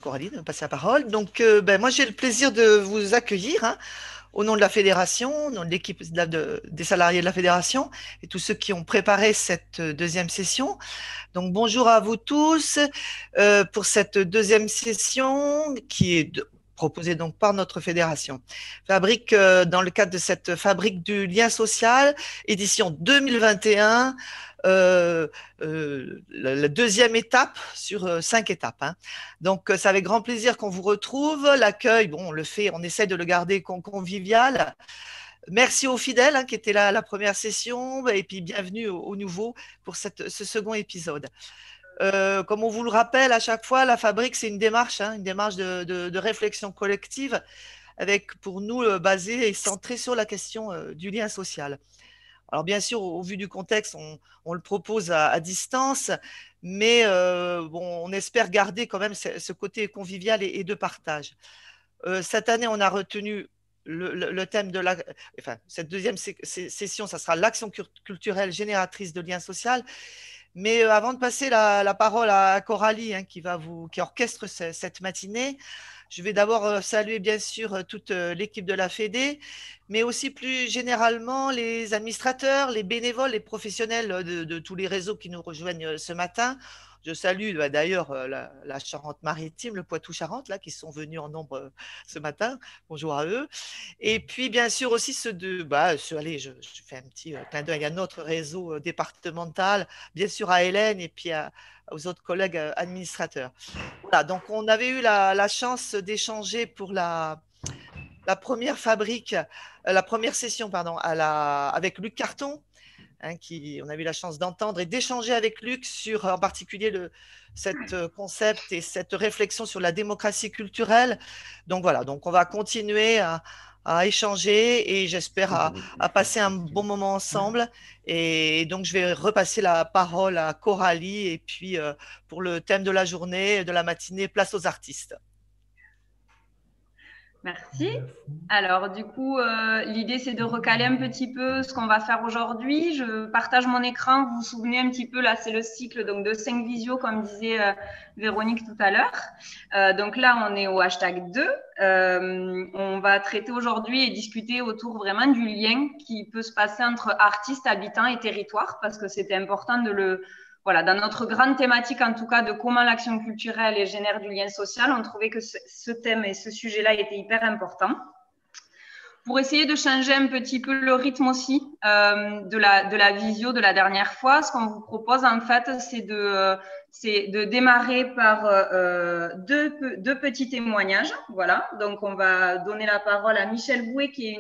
Coralie de me passer la parole. Donc, moi, j'ai le plaisir de vous accueillir au nom de la fédération, au nom de l'équipe des salariés de la fédération et tous ceux qui ont préparé cette deuxième session. Donc, bonjour à vous tous pour cette deuxième session qui est proposée donc par notre fédération. Fabrique, dans le cadre de cette Fabrique du lien social, édition 2021, la deuxième étape sur 5 étapes. Donc, c'est avec grand plaisir qu'on vous retrouve. L'accueil, bon, on le fait, on essaie de le garder convivial. Merci aux fidèles qui étaient là à la première session et puis bienvenue aux nouveaux pour ce second épisode. Comme on vous le rappelle à chaque fois, la Fabrique, c'est une démarche de réflexion collective avec, pour nous, basée et centrée sur la question du lien social. Alors bien sûr, au vu du contexte, on le propose à distance, mais bon, on espère garder quand même ce côté convivial et de partage. Cette année, on a retenu le thème de cette deuxième session, ça sera l'action culturelle génératrice de lien social. Mais avant de passer la parole à Coralie, qui orchestre cette matinée, je vais d'abord saluer bien sûr toute l'équipe de la Fédé, mais aussi plus généralement les administrateurs, les bénévoles, les professionnels de tous les réseaux qui nous rejoignent ce matin. Je salue d'ailleurs la Charente-Maritime, le Poitou-Charentes, là, qui sont venus en nombre ce matin. Bonjour à eux. Et puis, bien sûr, aussi allez, je fais un petit clin d'œil à notre réseau départemental, bien sûr à Hélène et puis aux autres collègues administrateurs. Voilà, donc on avait eu la chance d'échanger pour la première la première session, pardon, avec Luc Carton, on a eu la chance d'entendre et d'échanger avec Luc sur en particulier cet concept et cette réflexion sur la démocratie culturelle. Donc voilà, donc on va continuer à échanger et j'espère à passer un bon moment ensemble. Et donc je vais repasser la parole à Coralie et puis pour le thème de la journée, de la matinée, place aux artistes. Merci. Alors, du coup, l'idée, c'est de recaler un petit peu ce qu'on va faire aujourd'hui. Je partage mon écran. Vous vous souvenez un petit peu, là, c'est le cycle donc, de 5 visios, comme disait Véronique tout à l'heure. Donc là, on est au hashtag 2. On va traiter aujourd'hui et discuter autour vraiment du lien qui peut se passer entre artistes, habitants et territoires, parce que c'était important voilà, dans notre grande thématique, en tout cas, de comment l'action culturelle génère du lien social, on trouvait que ce thème et ce sujet-là étaient hyper importants. Pour essayer de changer un petit peu le rythme aussi de la visio de la dernière fois, ce qu'on vous propose, en fait, c'est de démarrer par deux petits témoignages. Voilà, donc on va donner la parole à Michèle Bouet, qui est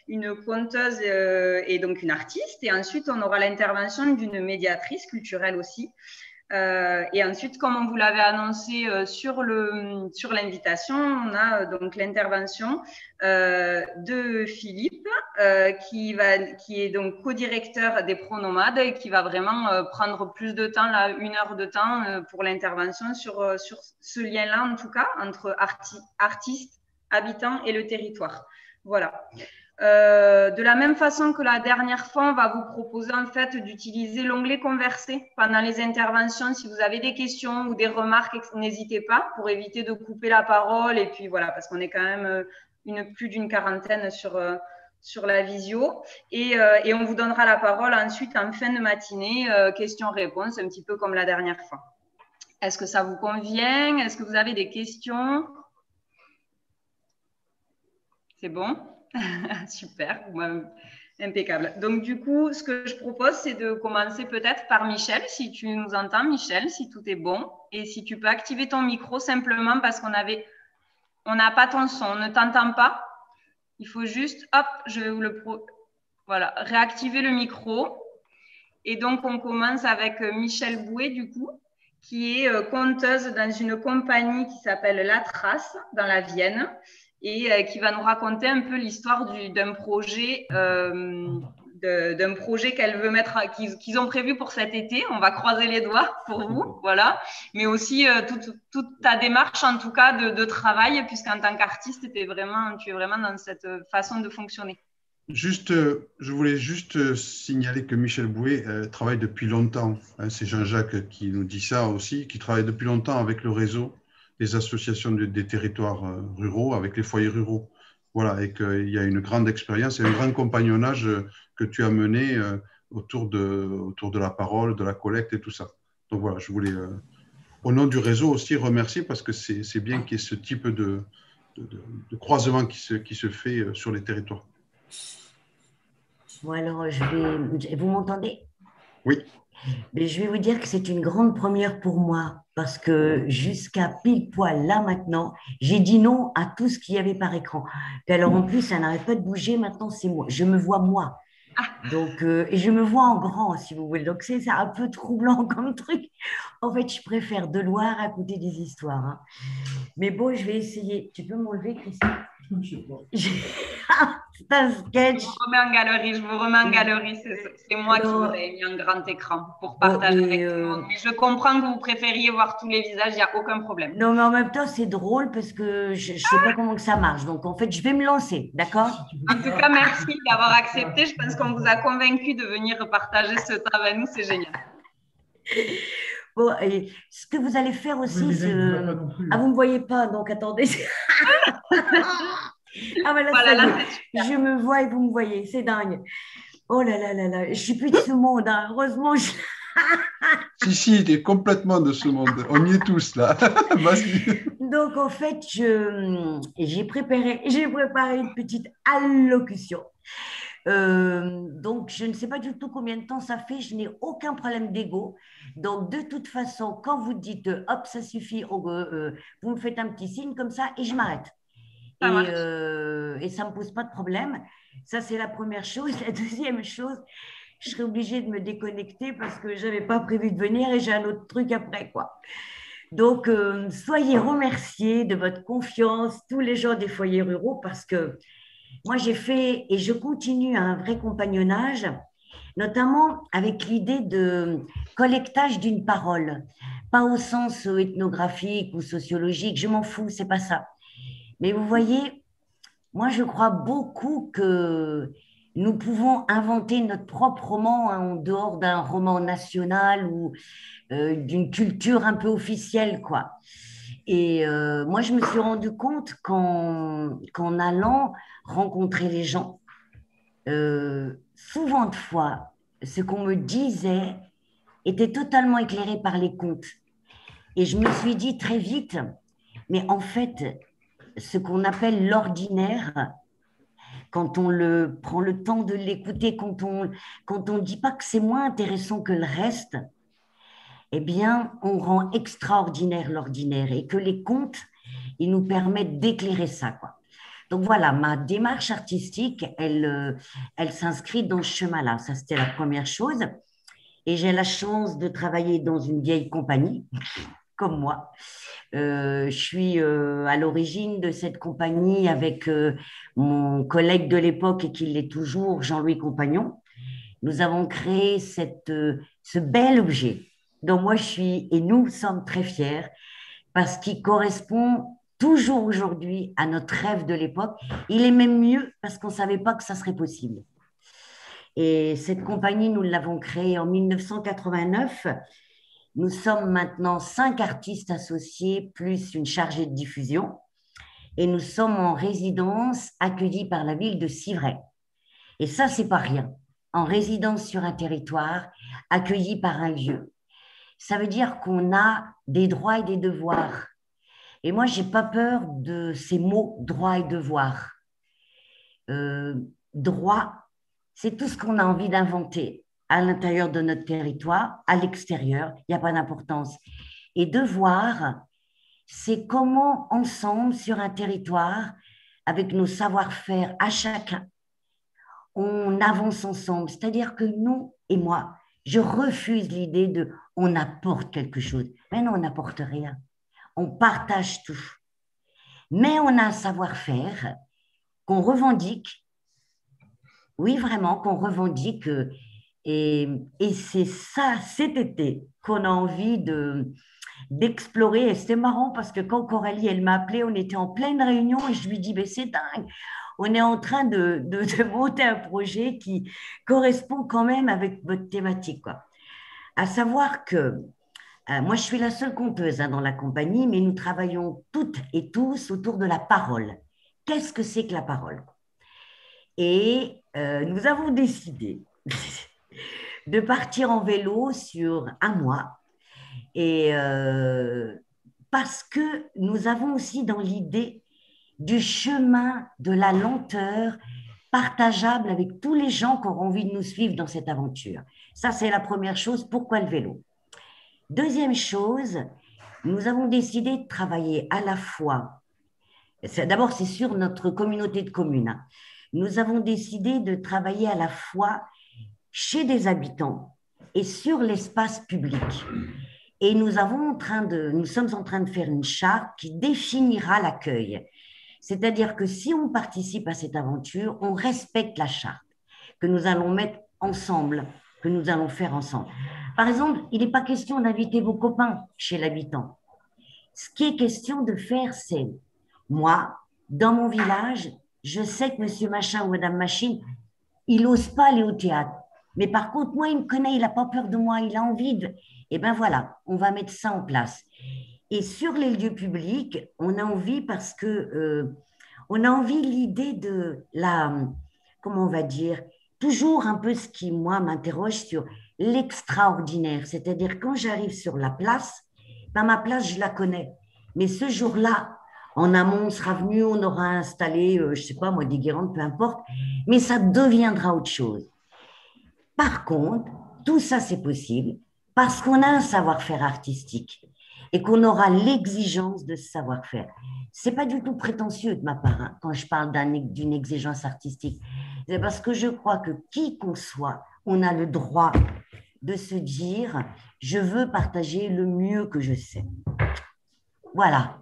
une conteuse et donc une artiste. Et ensuite, on aura l'intervention d'une médiatrice culturelle aussi. Et ensuite, comme on vous l'avait annoncé sur l'invitation, on a donc l'intervention de Philippe, qui est donc co-directeur des Pronomades et qui va vraiment prendre plus de temps, là, 1 heure de temps pour l'intervention sur ce lien-là, en tout cas, entre artistes, habitants et le territoire. Voilà. De la même façon que la dernière fois, on va vous proposer en fait d'utiliser l'onglet converser pendant les interventions. Si vous avez des questions ou des remarques, n'hésitez pas pour éviter de couper la parole. Et puis voilà, parce qu'on est quand même plus d'une quarantaine sur la visio. Et on vous donnera la parole ensuite en fin de matinée, questions-réponses, un petit peu comme la dernière fois. Est-ce que ça vous convient? Est-ce que vous avez des questions? C'est bon? Super, impeccable. Donc, du coup, ce que je propose, c'est de commencer peut-être par Michel, si tu nous entends, Michel, si tout est bon. Et si tu peux activer ton micro simplement parce qu'on n'a pas ton son, on ne t'entend pas. Il faut juste, hop, voilà, réactiver le micro. Et donc, on commence avec Michèle Bouet, du coup, qui est conteuse dans une compagnie qui s'appelle La Trace, dans la Vienne, et qui va nous raconter un peu l'histoire d'un projet qu'elle veut qu'ils ont prévu pour cet été. On va croiser les doigts pour vous, voilà. Mais aussi toute ta démarche, en tout cas, de travail, puisqu'en tant qu'artiste, tu es vraiment dans cette façon de fonctionner. Je voulais juste signaler que Michèle Bouet travaille depuis longtemps. C'est Jean-Jacques qui nous dit ça aussi, qui travaille depuis longtemps avec le réseau les associations des territoires ruraux avec les foyers ruraux. Voilà, et qu'il y a une grande expérience et un grand compagnonnage que tu as mené autour de la parole, de la collecte et tout ça. Donc voilà, je voulais, au nom du réseau aussi, remercier parce que c'est bien qu'il y ait ce type de croisement qui se fait sur les territoires. Bon, alors, vous m'entendez? Oui. Mais je vais vous dire que c'est une grande première pour moi parce que jusqu'à pile poil là maintenant, j'ai dit non à tout ce qu'il y avait par écran. Puis alors en plus, ça n'arrête pas de bouger. Maintenant, c'est moi. Je me vois moi. Donc, et je me vois en grand, si vous voulez. Donc, c'est un peu troublant comme truc. En fait, je préfère de loin raconter des histoires. Hein. Mais bon, je vais essayer. Tu peux m'enlever, Christine? C'est un sketch. Je vous remets en galerie. C'est moi qui vous ai mis un grand écran pour partager avec tout le monde. Mais je comprends que vous préfériez voir tous les visages, il n'y a aucun problème. Non, mais en même temps, c'est drôle parce que je ne sais pas comment que ça marche. Donc, en fait, je vais me lancer, d'accord? En tout cas, merci d'avoir accepté. Je pense qu'on vous a convaincu de venir partager ce temps avec nous. C'est génial. Bon, et ce que vous allez faire aussi, oui, ah, vous ne me voyez pas, donc attendez. Ah, ben là, voilà, là je me vois et vous me voyez, c'est dingue. Oh là là là là, je suis plus de ce monde, hein. Heureusement. Si, tu es complètement de ce monde. On y est tous là. Vas-y. Donc, en fait, j'ai préparé une petite allocution. Donc, je ne sais pas du tout combien de temps ça fait, je n'ai aucun problème d'ego. Donc, de toute façon, quand vous dites hop, ça suffit, vous me faites un petit signe comme ça et je m'arrête. Et ça ne me pose pas de problème. Ça, c'est la première chose. La deuxième chose, je serais obligée de me déconnecter parce que je n'avais pas prévu de venir et j'ai un autre truc après, quoi. Donc, soyez remerciés de votre confiance, tous les gens des foyers ruraux, parce que moi, j'ai fait et je continue un vrai compagnonnage, notamment avec l'idée de collectage d'une parole, pas au sens ethnographique ou sociologique, je m'en fous, c'est pas ça. Mais vous voyez, moi, je crois beaucoup que nous pouvons inventer notre propre roman en dehors d'un roman national ou d'une culture un peu officielle, quoi. Et moi, je me suis rendu compte qu'en allant rencontrer les gens, souvent de fois, ce qu'on me disait était totalement éclairé par les contes. Et je me suis dit très vite, mais en fait, ce qu'on appelle l'ordinaire, quand on prend le temps de l'écouter, quand on ne dit pas que c'est moins intéressant que le reste, eh bien, on rend extraordinaire l'ordinaire et que les contes, ils nous permettent d'éclairer ça, quoi. Donc voilà, ma démarche artistique, elle s'inscrit dans ce chemin-là. Ça, c'était la première chose. Et j'ai la chance de travailler dans une vieille compagnie, comme moi. Je suis à l'origine de cette compagnie avec mon collègue de l'époque et qui l'est toujours, Jean-Louis Compagnon. Nous avons créé ce bel objet dont moi je suis et nous sommes très fiers parce qu'il correspond toujours aujourd'hui à notre rêve de l'époque. Il est même mieux parce qu'on ne savait pas que ça serait possible. Et cette compagnie, nous l'avons créée en 1989. Nous sommes maintenant 5 artistes associés, plus une chargée de diffusion. Et nous sommes en résidence accueillis par la ville de Civray. Et ça, c'est pas rien. En résidence sur un territoire, accueilli par un lieu. Ça veut dire qu'on a des droits et des devoirs. Et moi, je n'ai pas peur de ces mots droit et devoir. Droit, c'est tout ce qu'on a envie d'inventer à l'intérieur de notre territoire, à l'extérieur, il n'y a pas d'importance. Et devoir, c'est comment ensemble, sur un territoire, avec nos savoir-faire à chacun, on avance ensemble. C'est-à-dire que nous et moi, je refuse l'idée de on apporte quelque chose. Mais non, on n'apporte rien. On partage tout. Mais on a un savoir-faire qu'on revendique. Oui, vraiment, qu'on revendique. Et c'est ça, cet été, qu'on a envie d'explorer. Et c'était marrant parce que quand Coralie, elle m'a appelé, on était en pleine réunion et je lui dis, mais c'est dingue. On est en train de monter un projet qui correspond quand même avec votre thématique, quoi. À savoir que Moi, je suis la seule conteuse dans la compagnie, mais nous travaillons toutes et tous autour de la parole. Qu'est-ce que c'est que la parole? Et nous avons décidé de partir en vélo sur un mois. Et parce que nous avons aussi dans l'idée du chemin de la lenteur partageable avec tous les gens qui auront envie de nous suivre dans cette aventure. Ça, c'est la première chose. Pourquoi le vélo? Deuxième chose, nous avons décidé de travailler à la fois, d'abord c'est sur notre communauté de communes, hein. Nous avons décidé de travailler à la fois chez des habitants et sur l'espace public. Et nous sommes en train de faire une charte qui définira l'accueil. C'est-à-dire que si on participe à cette aventure, on respecte la charte que nous allons mettre ensemble, que nous allons faire ensemble. Par exemple, il n'est pas question d'inviter vos copains chez l'habitant. Ce qui est question de faire, c'est, moi, dans mon village, je sais que monsieur machin ou madame machine, il n'ose pas aller au théâtre. Mais par contre, moi, il me connaît, il n'a pas peur de moi, il a envie de... Eh bien voilà, on va mettre ça en place. Et sur les lieux publics, on a envie parce que on a envie l'idée de la, comment on va dire, toujours un peu ce qui, moi, m'interroge sur l'extraordinaire. C'est-à-dire quand j'arrive sur la place, ben, ma place, je la connais. Mais ce jour-là, en amont, on sera venu, on aura installé, je ne sais pas moi, des guirlandes, peu importe, mais ça deviendra autre chose. Par contre, tout ça, c'est possible parce qu'on a un savoir-faire artistique et qu'on aura l'exigence de ce savoir-faire. Ce n'est pas du tout prétentieux de ma part, hein, quand je parle d'une exigence artistique. C'est parce que je crois que qui qu'on soit, on a le droit de se dire « je veux partager le mieux que je sais ». Voilà.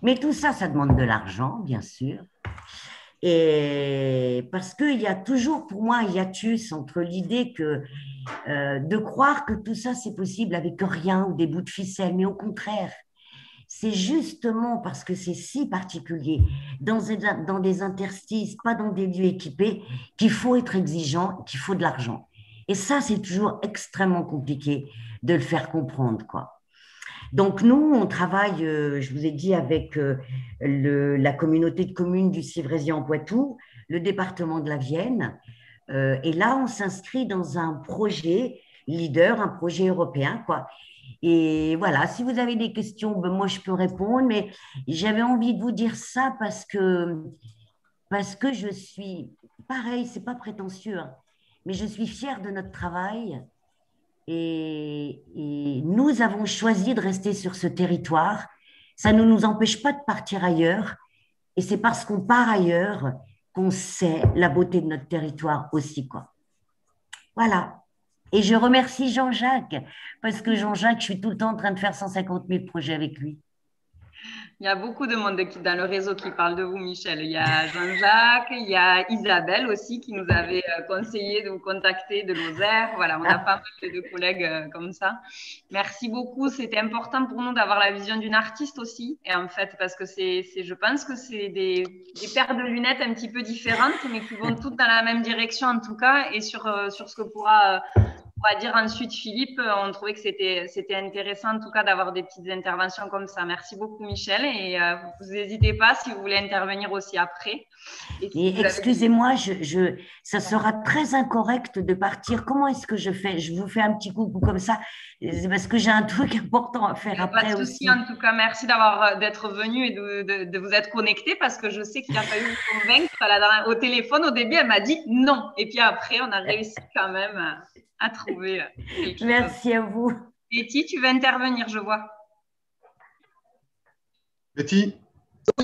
Mais tout ça, ça demande de l'argent, bien sûr. Et parce qu'il y a toujours pour moi un hiatus entre l'idée que de croire que tout ça c'est possible avec rien ou des bouts de ficelle, mais au contraire, c'est justement parce que c'est si particulier, dans des interstices, pas dans des lieux équipés, qu'il faut être exigeant, qu'il faut de l'argent. Et ça, c'est toujours extrêmement compliqué de le faire comprendre, quoi. Donc, nous, on travaille, je vous ai dit, avec la communauté de communes du Civraisien-en-Poitou, le département de la Vienne. Et là, on s'inscrit dans un projet leader, un projet européen, quoi. Et voilà, si vous avez des questions, ben moi, je peux répondre, mais j'avais envie de vous dire ça parce que je suis, pareil, c'est pas prétentieux, hein, mais je suis fière de notre travail. Et nous avons choisi de rester sur ce territoire. Ça ne nous empêche pas de partir ailleurs. Et c'est parce qu'on part ailleurs qu'on sait la beauté de notre territoire aussi, quoi. Voilà. Et je remercie Jean-Jacques, parce que Jean-Jacques, je suis tout le temps en train de faire 150 000 projets avec lui. Il y a beaucoup de monde dans le réseau qui parle de vous, Michel. Il y a Jean-Jacques, il y a Isabelle aussi qui nous avait conseillé de vous contacter de Lozère. Voilà, on a pas mal de collègues comme ça. Merci beaucoup. C'était important pour nous d'avoir la vision d'une artiste aussi. Et en fait, parce que je pense que c'est des paires de lunettes un petit peu différentes, mais qui vont toutes dans la même direction en tout cas. Et sur ce que pourra... on va dire ensuite Philippe, on trouvait que c'était intéressant en tout cas d'avoir des petites interventions comme ça. Merci beaucoup Michel et vous n'hésitez pas si vous voulez intervenir aussi après. Et excusez-moi, ça sera très incorrect de partir. Comment est-ce que je fais? Je vous fais un petit coucou comme ça, c'est parce que j'ai un truc important à faire après pas de souci, en tout cas, merci d'être venu et de vous être connecté parce que je sais qu'il a fallu vous convaincre. Au téléphone, au début, elle m'a dit non. Et puis après, on a réussi quand même à trouver quelque chose. Merci à vous. Betty, tu veux intervenir, je vois. Betty? Oh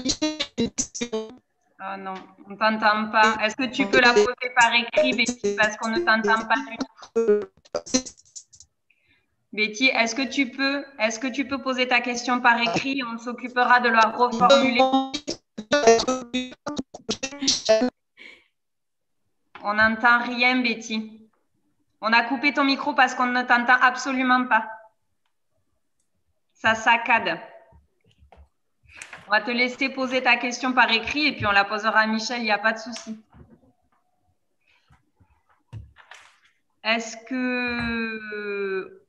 non, on ne t'entend pas. Est-ce que tu peux la poser par écrit, Betty, parce qu'on ne t'entend pas du tout. Betty, est-ce que tu peux poser ta question par écrit et on s'occupera de la reformuler? On n'entend rien, Betty. On a coupé ton micro parce qu'on ne t'entend absolument pas. Ça saccade. On va te laisser poser ta question par écrit et puis on la posera à Michel, il n'y a pas de souci. Est-ce que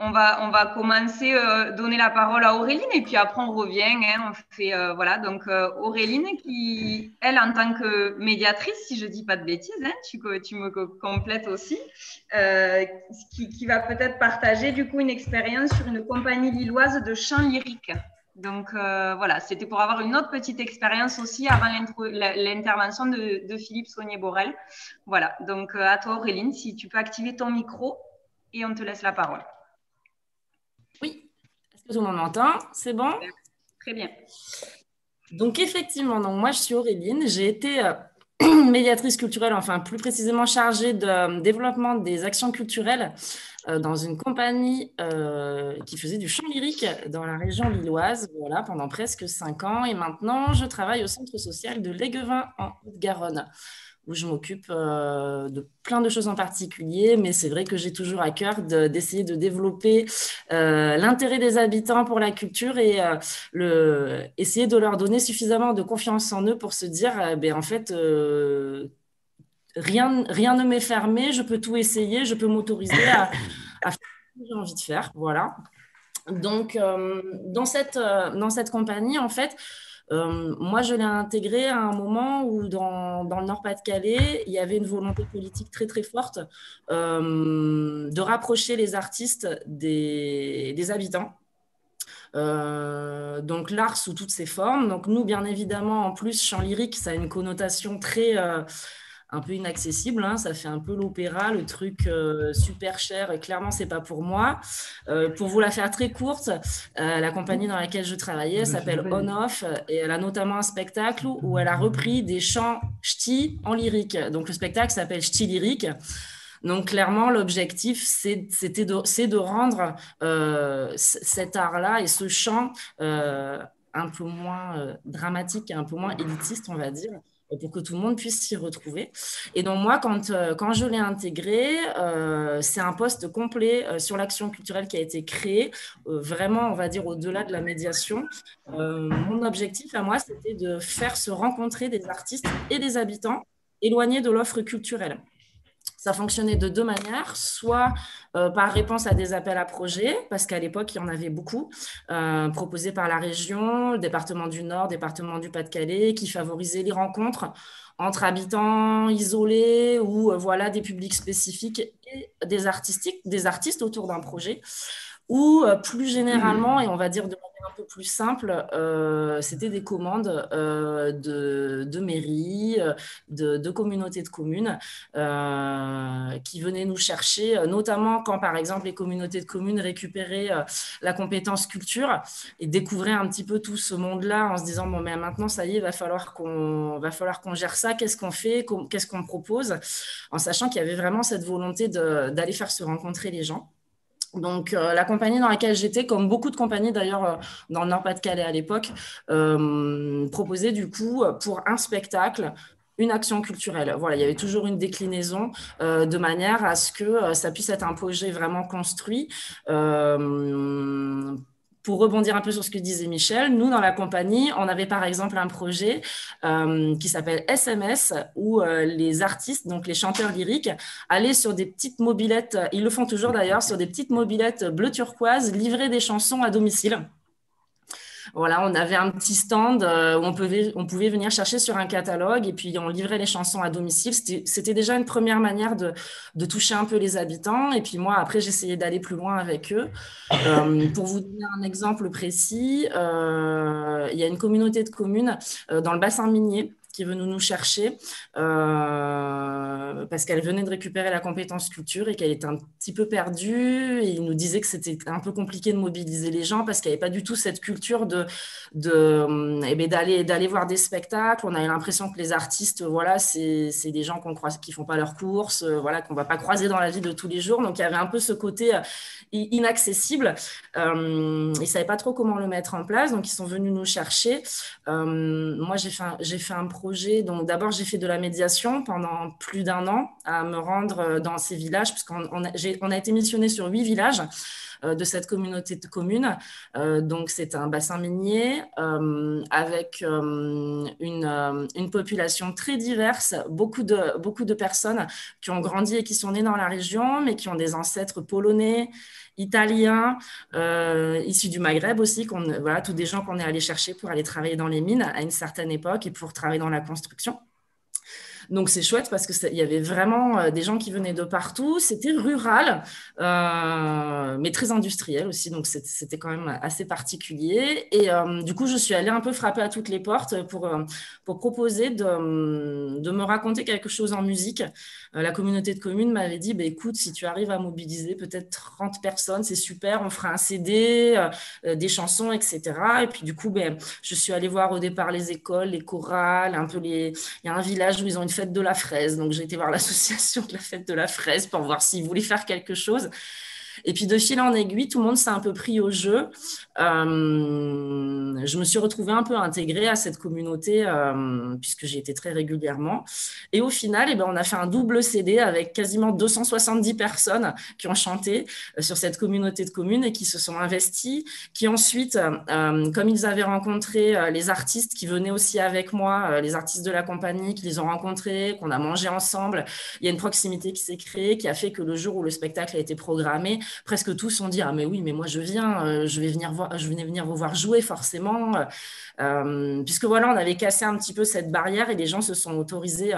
on va commencer, donner la parole à Auréline et puis après on revient. Hein, on fait, voilà, donc Auréline qui, elle, en tant que médiatrice, si je ne dis pas de bêtises, hein, tu me complètes aussi, qui va peut-être partager du coup une expérience sur une compagnie lilloise de chant lyrique. Donc voilà, c'était pour avoir une autre petite expérience aussi avant l'intervention de Philippe Saunier-Borel. Voilà, donc à toi Auréline, si tu peux activer ton micro et on te laisse la parole. Oui, est-ce que tout le monde m'entend? C'est bon? Très bien. Donc effectivement, moi je suis Auréline, j'ai été médiatrice culturelle, enfin plus précisément chargée de développement des actions culturelles dans une compagnie qui faisait du chant lyrique dans la région lilloise, voilà, pendant presque 5 ans. Et maintenant, je travaille au centre social de Léguevin en Haute-Garonne, où je m'occupe de plein de choses en particulier, mais c'est vrai que j'ai toujours à cœur d'essayer de développer l'intérêt des habitants pour la culture et essayer de leur donner suffisamment de confiance en eux pour se dire, en fait, rien ne m'est fermé, je peux tout essayer, je peux m'autoriser à faire ce que j'ai envie de faire, voilà. Donc, dans cette compagnie, en fait, moi, je l'ai intégré à un moment où, dans le Nord-Pas-de-Calais, il y avait une volonté politique très, très forte de rapprocher les artistes des habitants. Donc, l'art sous toutes ses formes. Donc, nous, bien évidemment, en plus, chant lyrique, ça a une connotation très... un peu inaccessible, hein, ça fait un peu l'opéra, le truc super cher, et clairement, c'est pas pour moi. Pour vous la faire très courte, la compagnie dans laquelle je travaillais s'appelle On-Off, et elle a notamment un spectacle où elle a repris des chants ch'tis en lyrique. Donc, le spectacle s'appelle Ch'ti lyrique. Donc, clairement, l'objectif, c'est de rendre cet art-là et ce chant un peu moins dramatique et un peu moins élitiste, on va dire, pour que tout le monde puisse s'y retrouver. Et donc, moi, quand je l'ai intégré, c'est un poste complet sur l'action culturelle qui a été créé, vraiment, on va dire, au-delà de la médiation. Mon objectif, à moi, c'était de faire se rencontrer des artistes et des habitants éloignés de l'offre culturelle. Ça fonctionnait de 2 manières, soit par réponse à des appels à projets, parce qu'à l'époque, il y en avait beaucoup, proposés par la région, le département du Nord, département du Pas-de-Calais, qui favorisaient les rencontres entre habitants isolés ou voilà, des publics spécifiques et des artistes autour d'un projet. Ou plus généralement, et on va dire de manière un peu plus simple, c'était des commandes de mairies, de communautés de communes qui venaient nous chercher, notamment quand, par exemple, les communautés de communes récupéraient la compétence culture et découvraient un petit peu tout ce monde-là en se disant, bon, mais maintenant, ça y est, il va falloir qu'on gère ça, qu'est-ce qu'on fait, qu'est-ce qu'on propose, en sachant qu'il y avait vraiment cette volonté d'aller faire se rencontrer les gens. Donc, la compagnie dans laquelle j'étais, comme beaucoup de compagnies d'ailleurs dans le Nord-Pas-de-Calais à l'époque, proposait du coup pour un spectacle une action culturelle. Voilà, il y avait toujours une déclinaison de manière à ce que ça puisse être un projet vraiment construit. Pour rebondir un peu sur ce que disait Michel, nous, dans la compagnie, on avait par exemple un projet qui s'appelle SMS, où les artistes, donc les chanteurs lyriques, allaient sur des petites mobylettes, ils le font toujours d'ailleurs, sur des petites mobylettes bleu turquoise, livrer des chansons à domicile. Voilà, on avait un petit stand où on pouvait venir chercher sur un catalogue et puis on livrait les chansons à domicile. C'était déjà une première manière de toucher un peu les habitants. Et puis moi, après, j'essayais d'aller plus loin avec eux. Pour vous donner un exemple précis, il y a une communauté de communes dans le bassin minier qui est venue nous chercher parce qu'elle venait de récupérer la compétence culture et qu'elle était un petit peu perdue. Et il nous disait que c'était un peu compliqué de mobiliser les gens parce qu'il n'y avait pas du tout cette culture d'aller voir des spectacles. On avait l'impression que les artistes, voilà, c'est des gens qui ne font pas leurs courses, voilà, qu'on ne va pas croiser dans la vie de tous les jours. Donc, il y avait un peu ce côté inaccessible. Ils ne savaient pas trop comment le mettre en place. Donc, ils sont venus nous chercher. Moi, j'ai fait un projet. Donc, d'abord, j'ai fait de la médiation pendant plus d'1 an à me rendre dans ces villages, puisqu'on a été missionné sur 8 villages de cette communauté de communes. Donc, c'est un bassin minier avec une population très diverse, beaucoup de personnes qui ont grandi et qui sont nées dans la région, mais qui ont des ancêtres polonais, italiens, issus du Maghreb aussi, voilà, tous des gens qu'on est allé chercher pour aller travailler dans les mines à une certaine époque et pour travailler dans la construction. Donc, c'est chouette parce qu'il y avait vraiment des gens qui venaient de partout. C'était rural, mais très industriel aussi. Donc, c'était quand même assez particulier. Et du coup, je suis allée un peu frapper à toutes les portes pour proposer de me raconter quelque chose en musique. La communauté de communes m'avait dit, bah, écoute, si tu arrives à mobiliser peut-être 30 personnes, c'est super, on fera un CD, des chansons, etc. Et puis, du coup, ben, je suis allée voir au départ les écoles, les chorales, un peu il y a un village où ils ont une fête de la fraise. Donc, j'ai été voir l'association de la fête de la fraise pour voir s'ils voulaient faire quelque chose. Et puis, de fil en aiguille, tout le monde s'est un peu pris au jeu. Je me suis retrouvée un peu intégrée à cette communauté puisque j'y étais très régulièrement. Et au final, on a fait un double CD avec quasiment 270 personnes qui ont chanté sur cette communauté de communes et qui se sont investies, qui ensuite, comme ils avaient rencontré les artistes qui venaient aussi avec moi, les artistes de la compagnie, qui les ont rencontrés, qu'on a mangé ensemble, il y a une proximité qui s'est créée, qui a fait que le jour où le spectacle a été programmé, presque tous ont dit « Ah mais oui, mais moi je viens, je vais venir vous voir jouer forcément. » Puisque voilà, on avait cassé un petit peu cette barrière et les gens se sont autorisés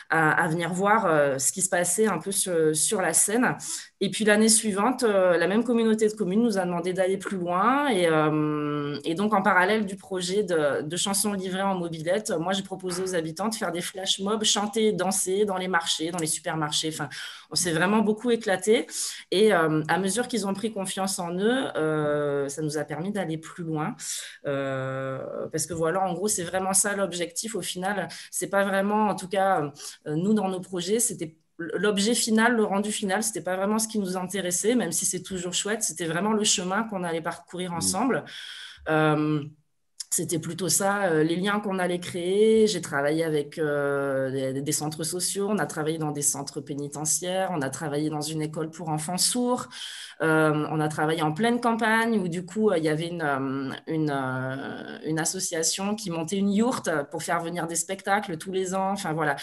à venir voir ce qui se passait un peu sur la scène. Et puis l'année suivante, la même communauté de communes nous a demandé d'aller plus loin. Et donc, en parallèle du projet de chansons livrées en mobilette, moi, j'ai proposé aux habitants de faire des flash mobs, chanter et danser dans les marchés, dans les supermarchés. Enfin, on s'est vraiment beaucoup éclaté. Et à mesure qu'ils ont pris confiance en eux, ça nous a permis d'aller plus loin. Parce que voilà, en gros, c'est vraiment ça l'objectif. Au final, c'est pas vraiment, en tout cas, nous, dans nos projets, c'était l'objet final, le rendu final, c'était pas vraiment ce qui nous intéressait, même si c'est toujours chouette, c'était vraiment le chemin qu'on allait parcourir ensemble. C'était plutôt ça, les liens qu'on allait créer. J'ai travaillé avec des centres sociaux, on a travaillé dans des centres pénitentiaires, on a travaillé dans une école pour enfants sourds, on a travaillé en pleine campagne où du coup, il y avait une association qui montait une yourte pour faire venir des spectacles tous les ans. Enfin voilà,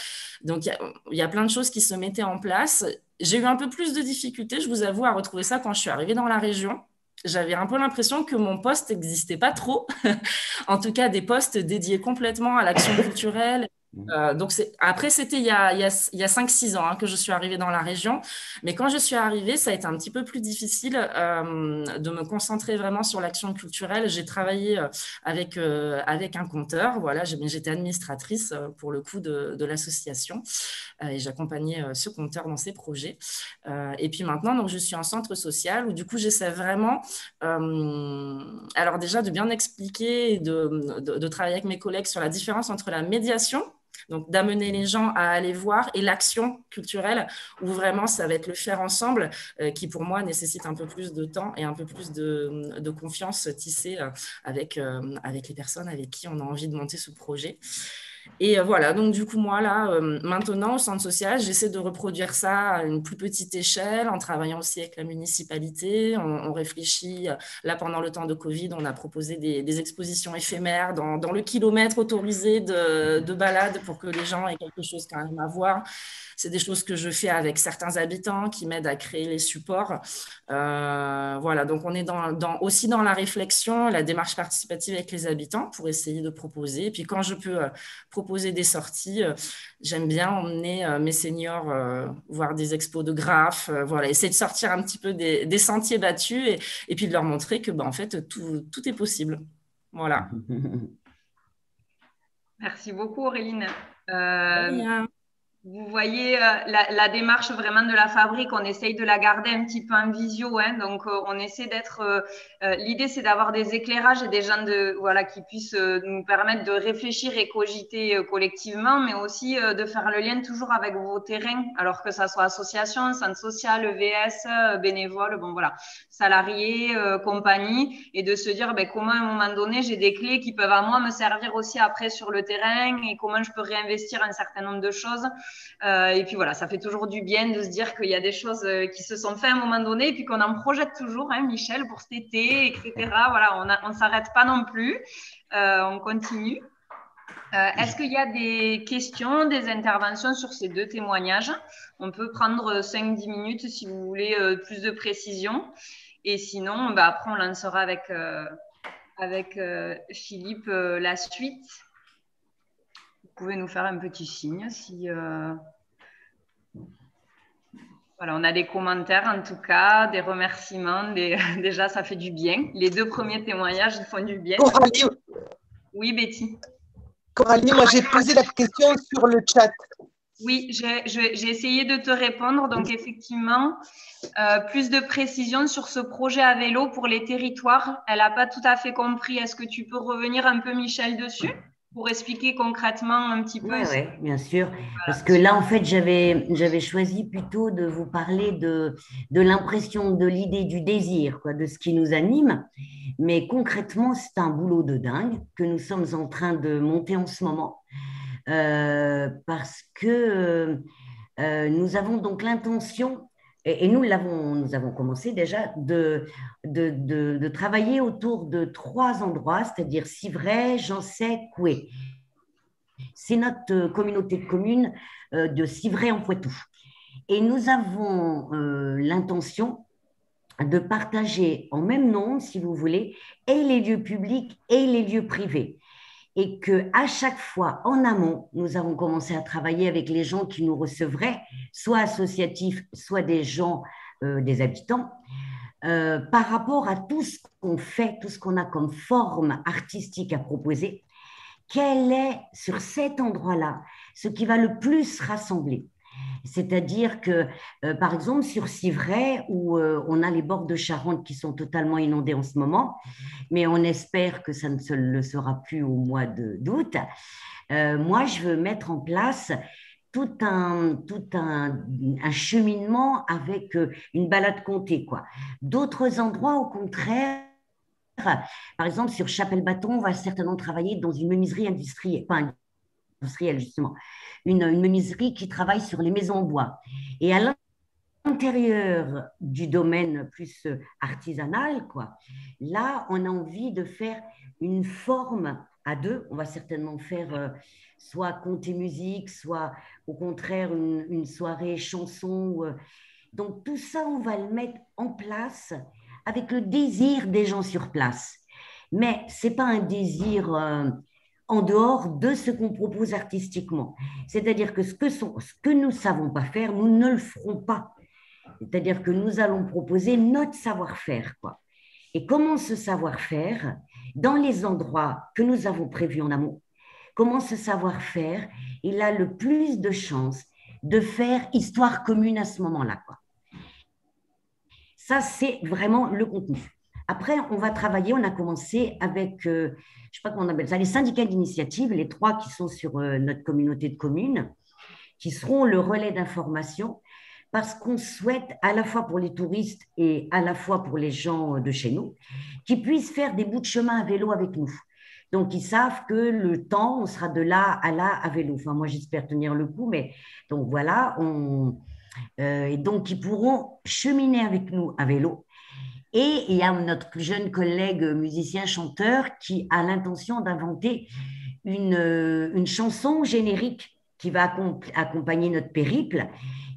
donc il y a plein de choses qui se mettaient en place. J'ai eu un peu plus de difficultés, je vous avoue, à retrouver ça quand je suis arrivée dans la région. J'avais un peu l'impression que mon poste n'existait pas trop. En tout cas, des postes dédiés complètement à l'action culturelle. Donc après, c'était il y a 5-6 ans que je suis arrivée dans la région. Mais quand je suis arrivée, ça a été un petit peu plus difficile de me concentrer vraiment sur l'action culturelle. J'ai travaillé avec un compteur. Voilà, j'étais administratrice pour le coup de l'association et j'accompagnais ce compteur dans ses projets. Et puis maintenant, donc, je suis en centre social où du coup, j'essaie vraiment alors déjà de bien expliquer et de travailler avec mes collègues sur la différence entre la médiation, donc d'amener les gens à aller voir, et l'action culturelle, où vraiment ça va être le faire ensemble, qui pour moi nécessite un peu plus de temps et un peu plus de confiance tissée avec les personnes avec qui on a envie de monter ce projet. Et voilà, donc du coup, moi, là, maintenant, au centre social, j'essaie de reproduire ça à une plus petite échelle, en travaillant aussi avec la municipalité. On réfléchit, là, pendant le temps de Covid, on a proposé des expositions éphémères dans le kilomètre autorisé de balade pour que les gens aient quelque chose quand même à voir. C'est des choses que je fais avec certains habitants qui m'aident à créer les supports. Voilà, donc on est aussi dans la réflexion, la démarche participative avec les habitants pour essayer de proposer. Et puis quand je peux proposer des sorties, j'aime bien emmener mes seniors voir des expos de graphes, voilà, essayer de sortir un petit peu des sentiers battus et puis de leur montrer que en fait, tout est possible. Voilà. Merci beaucoup, Auréline. Bien. Vous voyez la démarche vraiment de la fabrique, on essaye de la garder un petit peu en visio, donc on essaie d'être. L'idée, c'est d'avoir des éclairages et des gens qui puissent nous permettre de réfléchir et cogiter collectivement, mais aussi de faire le lien toujours avec vos terrains, alors que ça soit association, centre social, EVS, bénévole, salariés, compagnie, et de se dire comment à un moment donné j'ai des clés qui peuvent à moi me servir aussi après sur le terrain et comment je peux réinvestir un certain nombre de choses. Et puis voilà, ça fait toujours du bien de se dire qu'il y a des choses qui se sont faites à un moment donné et puis qu'on en projette toujours, hein, Michel, pour cet été, etc. Voilà, on ne s'arrête pas non plus, on continue. Est-ce qu'il y a des questions, des interventions sur ces 2 témoignages? On peut prendre 5-10 minutes si vous voulez plus de précision. Et sinon, après, on lancera avec Philippe la suite. Vous pouvez nous faire un petit signe si... Voilà, on a des commentaires en tout cas, des remerciements. Déjà, ça fait du bien. Les 2 premiers témoignages, ils font du bien. Coralie, Oui, Betty. Coralie, moi j'ai posé la question sur le chat. Oui, j'ai essayé de te répondre. Donc, effectivement, plus de précision sur ce projet à vélo pour les territoires. Elle n'a pas tout à fait compris. Est-ce que tu peux revenir un peu, Michel, dessus pour expliquer concrètement un petit peu? Oui, bien sûr. Voilà. Parce que là, en fait, j'avais choisi plutôt de vous parler de l'impression, de l'idée, du désir, quoi, de ce qui nous anime. Mais concrètement, c'est un boulot de dingue que nous sommes en train de monter en ce moment. Parce que nous avons donc l'intention, et nous avons commencé déjà, de travailler autour de 3 endroits, c'est-à-dire Civray, Jancet, Coué. C'est notre communauté de communes de Civray en Poitou. Et nous avons l'intention de partager en même nom, si vous voulez, et les lieux publics et les lieux privés. Et qu'à chaque fois, en amont, nous avons commencé à travailler avec les gens qui nous recevraient, soit associatifs, soit des gens, des habitants, par rapport à tout ce qu'on fait, tout ce qu'on a comme forme artistique à proposer, quel est, sur cet endroit-là, ce qui va le plus rassembler. C'est-à-dire que, par exemple, sur Civray, où on a les bords de Charente qui sont totalement inondés en ce moment, mais on espère que ça ne le sera plus au mois d'août, moi, je veux mettre en place tout un cheminement avec une balade comptée, quoi. D'autres endroits, au contraire, par exemple, sur Chapelle-Bâton, on va certainement travailler dans une menuiserie industrielle, pas industrielle justement, une menuiserie qui travaille sur les maisons en bois. Et à l'intérieur du domaine plus artisanal, quoi, là, on a envie de faire une forme à 2. On va certainement faire soit conte et musique, soit au contraire une soirée chanson. Donc tout ça, on va le mettre en place avec le désir des gens sur place. Mais ce n'est pas un désir en dehors de ce qu'on propose artistiquement. C'est-à-dire que ce que nous ne savons pas faire, nous ne le ferons pas. C'est-à-dire que nous allons proposer notre savoir-faire, quoi. Et comment ce savoir-faire, dans les endroits que nous avons prévus en amont, comment ce savoir-faire, il a le plus de chances de faire histoire commune à ce moment-là, quoi. Ça, c'est vraiment le contenu. Après, on va travailler, on a commencé avec, je ne sais pas comment on appelle ça, les syndicats d'initiative, les 3 qui sont sur notre communauté de communes, qui seront le relais d'information, parce qu'on souhaite, à la fois pour les touristes et à la fois pour les gens de chez nous, qu'ils puissent faire des bouts de chemin à vélo avec nous. Donc, ils savent que le temps, on sera de là à vélo. Enfin, moi, j'espère tenir le coup, mais donc voilà, et donc, ils pourront cheminer avec nous à vélo. Et il y a notre jeune collègue musicien-chanteur qui a l'intention d'inventer une chanson générique qui va accompagner notre périple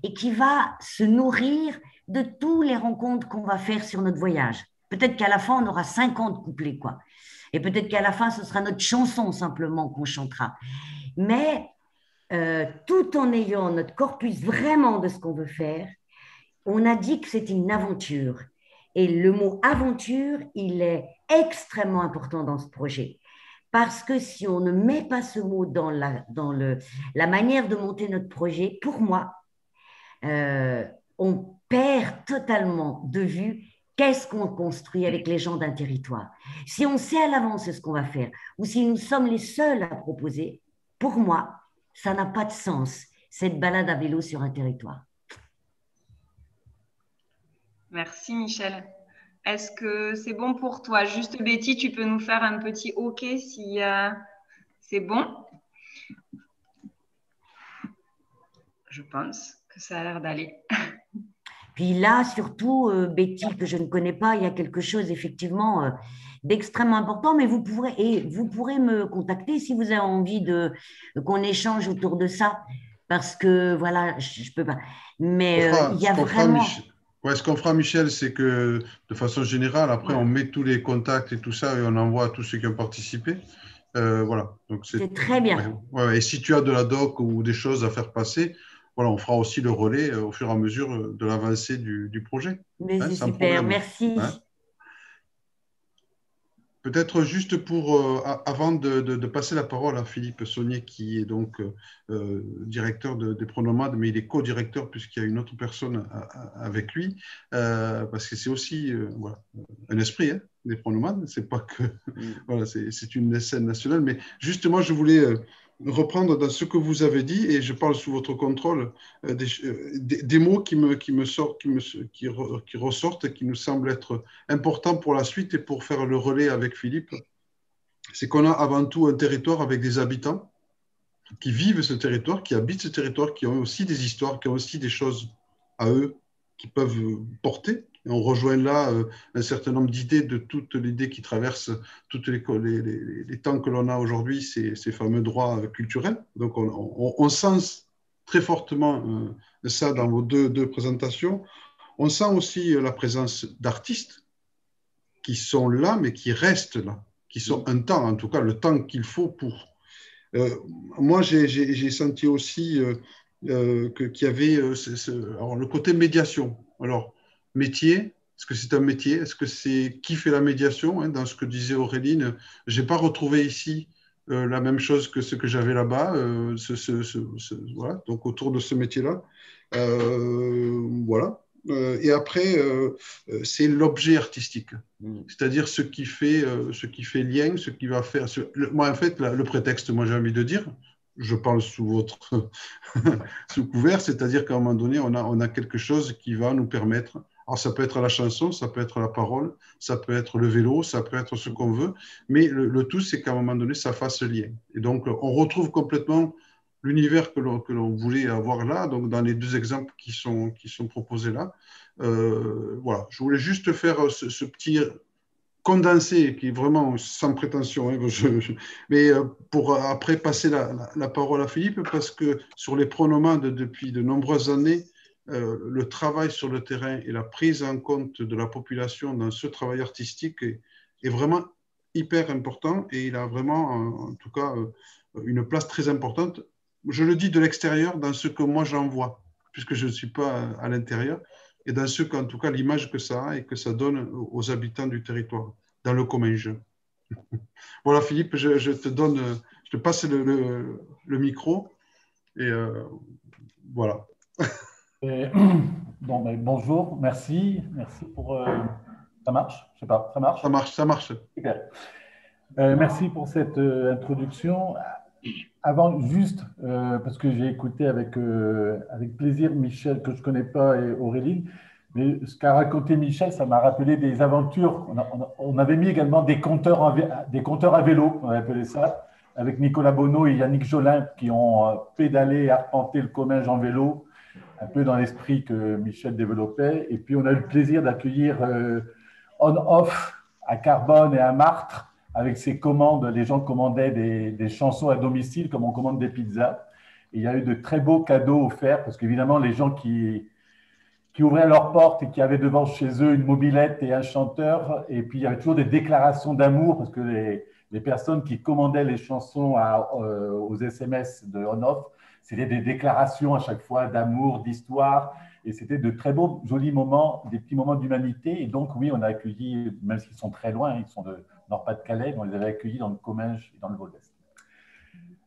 et qui va se nourrir de tous les rencontres qu'on va faire sur notre voyage. Peut-être qu'à la fin, on aura 50 couplets, quoi. Et peut-être qu'à la fin, ce sera notre chanson simplement qu'on chantera. Mais tout en ayant notre corpus vraiment de ce qu'on veut faire, on a dit que c'était une aventure. Et le mot aventure, il est extrêmement important dans ce projet. Parce que si on ne met pas ce mot dans la manière de monter notre projet, pour moi, on perd totalement de vue qu'est-ce qu'on construit avec les gens d'un territoire. Si on sait à l'avance ce qu'on va faire, ou si nous sommes les seuls à proposer, pour moi, ça n'a pas de sens, cette balade à vélo sur un territoire. Merci Michel. Est-ce que c'est bon pour toi? Juste Betty, tu peux nous faire un petit OK si c'est bon? je pense que ça a l'air d'aller. Puis là, surtout, Betty, que je ne connais pas, il y a quelque chose effectivement d'extrêmement important, mais vous pourrez me contacter si vous avez envie qu'on échange autour de ça, parce que voilà, je peux pas. Mais il y a vraiment… Ce qu'on fera, Michel, c'est que de façon générale, après, on met tous les contacts et tout ça et on envoie à tous ceux qui ont participé. Voilà. Donc c'est très bien. Et si tu as de la doc ou des choses à faire passer, voilà, on fera aussi le relais au fur et à mesure de l'avancée du projet. Mais c'est super, merci. Hein? Peut-être juste avant de passer la parole à Philippe Saunier, qui est donc directeur des Pronomades, mais il est co-directeur puisqu'il y a une autre personne avec lui, parce que c'est aussi voilà, un esprit, hein, des Pronomades. C'est pas que voilà, c'est une scène nationale, mais justement, je voulais reprendre dans ce que vous avez dit, et je parle sous votre contrôle, des mots qui ressortent et qui nous semblent être importants pour la suite et pour faire le relais avec Philippe. C'est qu'on a avant tout un territoire avec des habitants qui vivent ce territoire, qui habitent ce territoire, qui ont aussi des histoires, qui ont aussi des choses à eux qui peuvent porter. Et on rejoint là un certain nombre d'idées de toutes les idées qui traversent tous les temps que l'on a aujourd'hui, ces fameux droits culturels. Donc on sent très fortement ça dans vos deux présentations. On sent aussi la présence d'artistes qui sont là, mais qui restent là, qui sont un temps, en tout cas le temps qu'il faut pour. Moi, j'ai senti aussi qu'il y avait alors, le côté médiation. Alors, métier, est-ce que c'est un métier? Est-ce que c'est qui fait la médiation, hein? Dans ce que disait Auréline, je n'ai pas retrouvé ici la même chose que ce que j'avais là-bas. Voilà, donc autour de ce métier-là. Voilà. Et après, c'est l'objet artistique, c'est-à-dire ce qui fait lien, ce qui va faire. Moi, en fait, le prétexte, moi, j'ai envie de dire, je parle sous votre sous couvert, c'est-à-dire qu'à un moment donné, on a quelque chose qui va nous permettre. Alors, ça peut être la chanson, ça peut être la parole, ça peut être le vélo, ça peut être ce qu'on veut, mais le tout, c'est qu'à un moment donné, ça fasse lien. Et donc, on retrouve complètement l'univers que l'on voulait avoir là, donc dans les deux exemples qui sont proposés là. Voilà, je voulais juste faire ce petit condensé, qui est vraiment sans prétention, hein, mais pour après passer la parole à Philippe, parce que sur les pronomades, depuis de nombreuses années, le travail sur le terrain et la prise en compte de la population dans ce travail artistique est vraiment hyper important, et il a vraiment, en tout cas, une place très importante. Je le dis de l'extérieur, dans ce que moi j'en vois, puisque je ne suis pas à l'intérieur, et dans ce qu'en tout cas l'image que ça a et que ça donne aux habitants du territoire, dans le comminges. Voilà, Philippe, je te passe le micro, et voilà. Bon, mais bonjour, merci pour… ça marche? Je sais pas, ça marche? Ça marche. Super. Merci pour cette introduction. Avant, juste, parce que j'ai écouté avec plaisir Michel, que je ne connais pas, et Auréline, mais ce qu'a raconté Michel, ça m'a rappelé des aventures. On avait mis également des compteurs à vélo, on appelait ça, avec Nicolas Bonneau et Yannick Jolin, qui ont pédalé et arpenté le Comminges en vélo, un peu dans l'esprit que Michel développait. Et puis, on a eu le plaisir d'accueillir On-Off à Carbone et à Martre, avec ses commandes. Les gens commandaient des chansons à domicile, comme on commande des pizzas. Et il y a eu de très beaux cadeaux offerts, parce qu'évidemment, les gens qui ouvraient leurs portes et qui avaient devant chez eux une mobilette et un chanteur, et puis il y avait toujours des déclarations d'amour, parce que les personnes qui commandaient les chansons aux SMS de On-Off, c'était des déclarations à chaque fois d'amour, d'histoire, et c'était de très beaux, jolis moments, des petits moments d'humanité. Et donc, oui, on a accueilli, même s'ils sont très loin, ils sont de Nord-Pas-de-Calais, mais on les avait accueillis dans le Comminges et dans le Val-d'Est.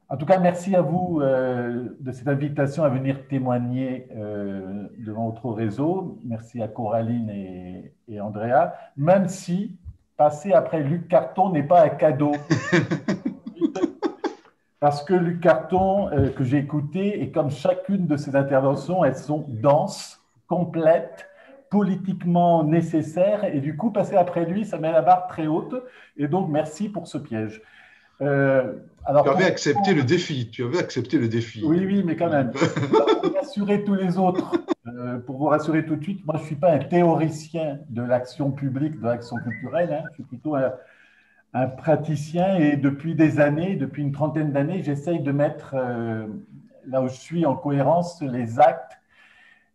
En tout cas, merci à vous de cette invitation à venir témoigner devant votre réseau. Merci à Coraline et Andrea, même si passer après Luc Carton n'est pas un cadeau. Parce que Luc Carton, que j'ai écouté, et comme chacune de ses interventions, elles sont denses, complètes, politiquement nécessaires, et du coup, passer après lui, ça met la barre très haute, et donc merci pour ce piège. Alors, tu avais accepté le défi. Tu avais accepté le défi. Oui, oui, mais quand même. Pour rassurer tous les autres, pour vous rassurer tout de suite, moi, je ne suis pas un théoricien de l'action publique, de l'action culturelle. Hein. Je suis plutôt un praticien et depuis des années, depuis une trentaine d'années, j'essaye de mettre, là où je suis, en cohérence les actes,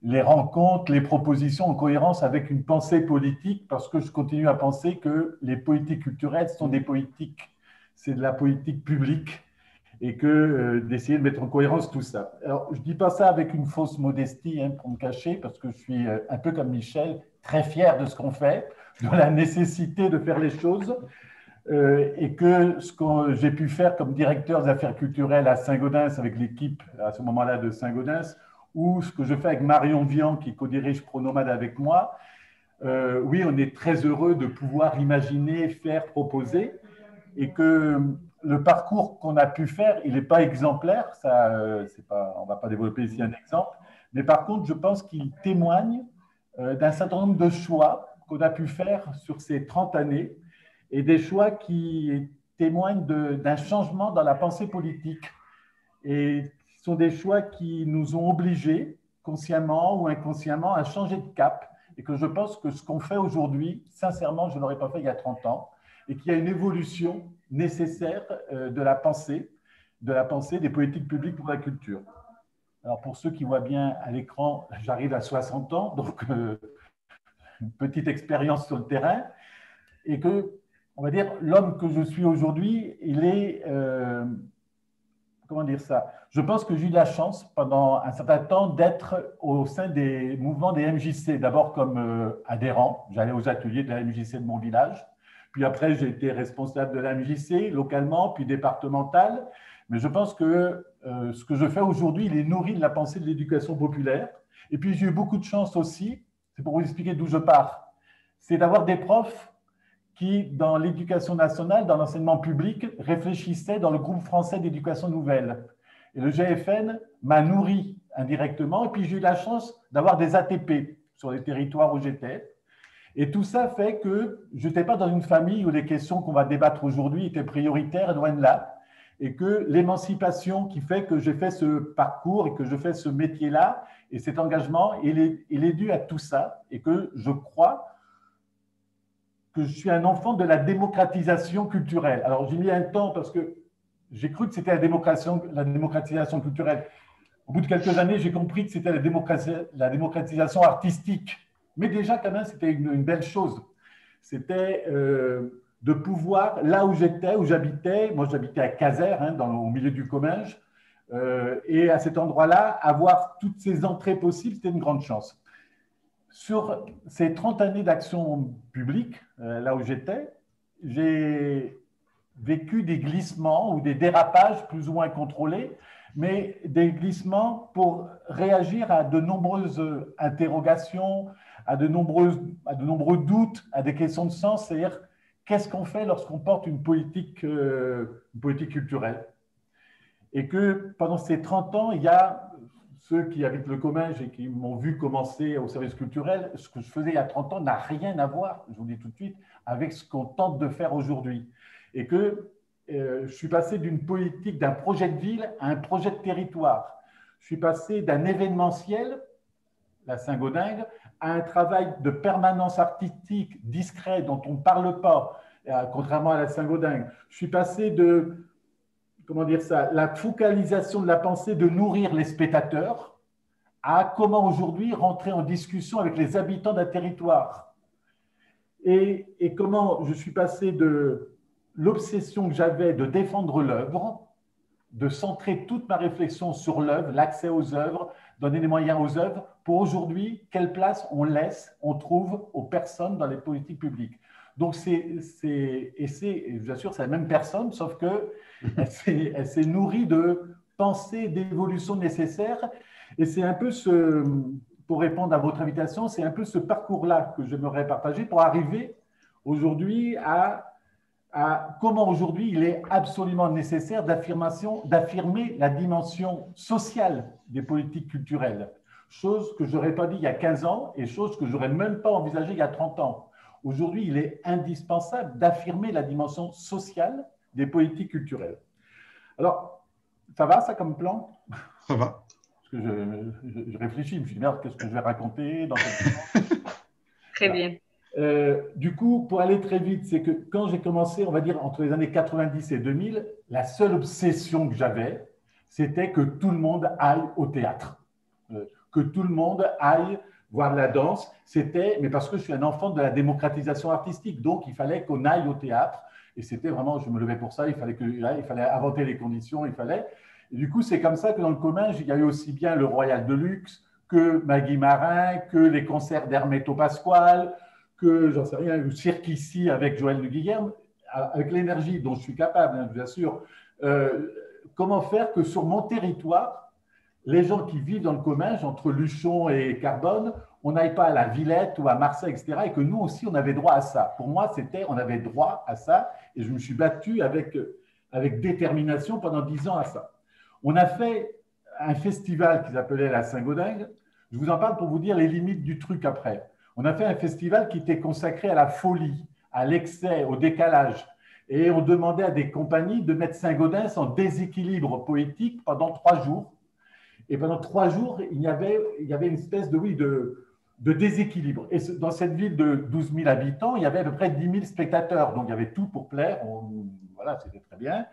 les rencontres, les propositions en cohérence avec une pensée politique, parce que je continue à penser que les politiques culturelles sont des politiques, c'est de la politique publique, et que d'essayer de mettre en cohérence tout ça. Alors, je ne dis pas ça avec une fausse modestie, hein, pour me cacher, parce que je suis un peu comme Michel, très fier de ce qu'on fait, de la nécessité de faire les choses, et que ce que j'ai pu faire comme directeur des affaires culturelles à Saint-Gaudens avec l'équipe à ce moment-là de Saint-Gaudens, ou ce que je fais avec Marion Vian qui co-dirige Pronomade avec moi, oui, on est très heureux de pouvoir imaginer, faire, proposer, et que le parcours qu'on a pu faire, il n'est pas exemplaire, ça, on ne va pas développer ici un exemple, mais par contre, je pense qu'il témoigne d'un certain nombre de choix qu'on a pu faire sur ces 30 années, et des choix qui témoignent d'un changement dans la pensée politique. Et ce sont des choix qui nous ont obligés, consciemment ou inconsciemment, à changer de cap. Et que je pense que ce qu'on fait aujourd'hui, sincèrement, je ne l'aurais pas fait il y a 30 ans, et qu'il y a une évolution nécessaire de la pensée des politiques publiques pour la culture. Alors, pour ceux qui voient bien à l'écran, j'arrive à 60 ans, donc une petite expérience sur le terrain, et que, on va dire, l'homme que je suis aujourd'hui, il est, comment dire ça? Je pense que j'ai eu la chance, pendant un certain temps, d'être au sein des mouvements des MJC, d'abord comme adhérent, j'allais aux ateliers de la MJC de mon village, puis après j'ai été responsable de la MJC localement, puis départemental, mais je pense que ce que je fais aujourd'hui, il est nourri de la pensée de l'éducation populaire, et puis j'ai eu beaucoup de chance aussi, c'est pour vous expliquer d'où je pars, c'est d'avoir des profs qui, dans l'éducation nationale, dans l'enseignement public, réfléchissaient dans le groupe français d'éducation nouvelle. Et le GFN m'a nourri indirectement, et puis j'ai eu la chance d'avoir des ATP sur les territoires où j'étais. Et tout ça fait que je n'étais pas dans une famille où les questions qu'on va débattre aujourd'hui étaient prioritaires, loin de là, et que l'émancipation qui fait que j'ai fait ce parcours et que je fais ce métier-là, et cet engagement, il est dû à tout ça, et que je crois que je suis un enfant de la démocratisation culturelle. Alors, j'ai mis un temps parce que j'ai cru que c'était la démocratisation culturelle. Au bout de quelques années, j'ai compris que c'était la démocratisation artistique. Mais déjà, quand même, c'était une belle chose. C'était de pouvoir, là où j'étais, où j'habitais, moi j'habitais à Caser, hein, au milieu du Comminges, et à cet endroit-là, avoir toutes ces entrées possibles, c'était une grande chance. Sur ces 30 années d'action publique, là où j'étais, j'ai vécu des glissements ou des dérapages plus ou moins contrôlés, mais des glissements pour réagir à de nombreuses interrogations, à de nombreux doutes, à des questions de sens, c'est-à-dire qu'est-ce qu'on fait lorsqu'on porte une politique culturelle. Et que pendant ces 30 ans, il y a ceux qui habitent le Comminges et qui m'ont vu commencer au service culturel, ce que je faisais il y a 30 ans n'a rien à voir, je vous le dis tout de suite, avec ce qu'on tente de faire aujourd'hui. Et que je suis passé d'une politique, d'un projet de ville à un projet de territoire. Je suis passé d'un événementiel, la Saint-Gaudens, à un travail de permanence artistique discret dont on ne parle pas, contrairement à la Saint-Gaudens. Je suis passé de, comment dire ça, la focalisation de la pensée de nourrir les spectateurs à comment aujourd'hui rentrer en discussion avec les habitants d'un territoire. Et comment je suis passé de l'obsession que j'avais de défendre l'œuvre, de centrer toute ma réflexion sur l'œuvre, l'accès aux œuvres, donner les moyens aux œuvres, pour aujourd'hui, quelle place on trouve aux personnes dans les politiques publiques. Donc, je vous assure, c'est la même personne, sauf qu'elle s'est nourrie de pensées, d'évolution nécessaires. Et c'est un peu pour répondre à votre invitation, c'est un peu ce parcours-là que j'aimerais partager pour arriver aujourd'hui à comment aujourd'hui il est absolument nécessaire d'affirmer la dimension sociale des politiques culturelles. Chose que je n'aurais pas dit il y a 15 ans et chose que je n'aurais même pas envisagée il y a 30 ans. Aujourd'hui, il est indispensable d'affirmer la dimension sociale des politiques culturelles. Alors, ça va, ça, comme plan? Ça va. Parce que je réfléchis, je me dis, merde, qu'est-ce que je vais raconter dans Très bien. Du coup, pour aller très vite, c'est que quand j'ai commencé, on va dire entre les années 90 et 2000, la seule obsession que j'avais, c'était que tout le monde aille au théâtre, que tout le monde aille voir de la danse. C'était, mais parce que je suis un enfant de la démocratisation artistique, donc il fallait qu'on aille au théâtre. Et c'était vraiment, je me levais pour ça, il fallait inventer les conditions, il fallait. Et du coup, c'est comme ça que dans le commun, il y a eu aussi bien le Royal de Luxe que Maggie Marin, que les concerts d'Hermeto Pasquale, que, j'en sais rien, le cirque ici avec Joël de Guillerme, avec l'énergie dont je suis capable, hein, bien sûr. Comment faire que sur mon territoire, les gens qui vivent dans le Comminges, entre Luchon et Carbone, on n'aille pas à la Villette ou à Marseille, etc. Et que nous aussi, on avait droit à ça. Pour moi, on avait droit à ça. Et je me suis battu avec détermination pendant 10 ans à ça. On a fait un festival qui s'appelait la Saint-Gaudens. Je vous en parle pour vous dire les limites du truc après. On a fait un festival qui était consacré à la folie, à l'excès, au décalage. Et on demandait à des compagnies de mettre Saint-Gaudens en déséquilibre poétique pendant 3 jours. Et pendant 3 jours, il y avait une espèce de déséquilibre. Et dans cette ville de 12 000 habitants, il y avait à peu près 10 000 spectateurs. Donc, il y avait tout pour plaire. Voilà, c'était très bien.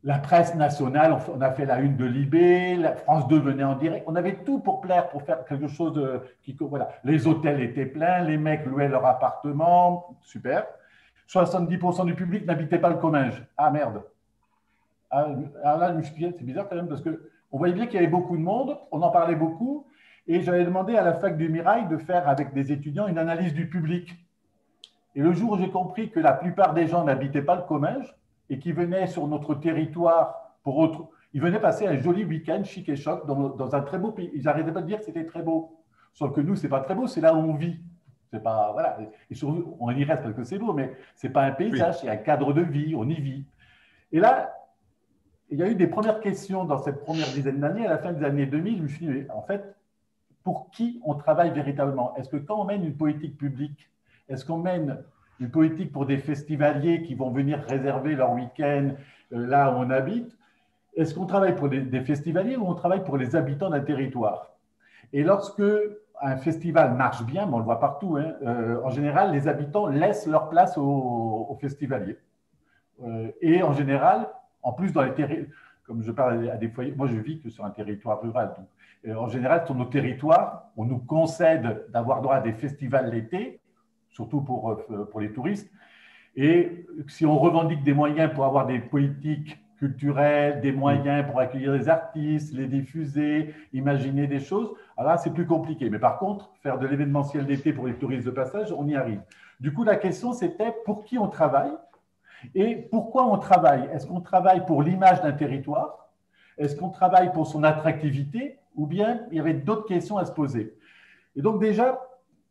La presse nationale, on a fait la une de Libé, la France 2 venait en direct. On avait tout pour plaire, pour faire quelque chose voilà. Les hôtels étaient pleins, les mecs louaient leur appartement, super. 70% du public n'habitait pas le Comminges. Ah merde. Alors là, je me suis dit, c'est bizarre quand même, parce qu'on voyait bien qu'il y avait beaucoup de monde, on en parlait beaucoup, et j'avais demandé à la fac du Mirail de faire avec des étudiants une analyse du public. Et le jour où j'ai compris que la plupart des gens n'habitaient pas le Comminges, et qui venaient sur notre territoire ils venaient passer un joli week-end chic et choc dans un très beau pays. Ils n'arrêtaient pas de dire que c'était très beau. Sauf que nous, ce n'est pas très beau, c'est là où on vit. C'est pas, voilà. Et surtout, on y reste parce que c'est beau, mais ce n'est pas un paysage, c'est un cadre de vie, on y vit. Et là, il y a eu des premières questions dans cette première dizaine d'années. À la fin des années 2000, je me suis dit, en fait, pour qui on travaille véritablement? Est-ce que quand on mène une politique publique, est-ce qu'on mène une politique pour des festivaliers qui vont venir réserver leur week-end là où on habite? Est-ce qu'on travaille pour des festivaliers ou on travaille pour les habitants d'un territoire? Et lorsque un festival marche bien, mais on le voit partout, hein, en général, les habitants laissent leur place aux festivaliers. Et en général, en plus dans les territoires, comme je parle à des foyers, moi je vis que sur un territoire rural. Donc, en général, sur nos territoires, on nous concède d'avoir droit à des festivals l'été, surtout pour les touristes. Et si on revendique des moyens pour avoir des politiques culturelles, des moyens pour accueillir des artistes, les diffuser, imaginer des choses, alors là, c'est plus compliqué. Mais par contre, faire de l'événementiel d'été pour les touristes de passage, on y arrive. Du coup, la question, c'était pour qui on travaille et pourquoi on travaille. Est-ce qu'on travaille pour l'image d'un territoire? Est-ce qu'on travaille pour son attractivité? Ou bien il y avait d'autres questions à se poser. Et donc déjà,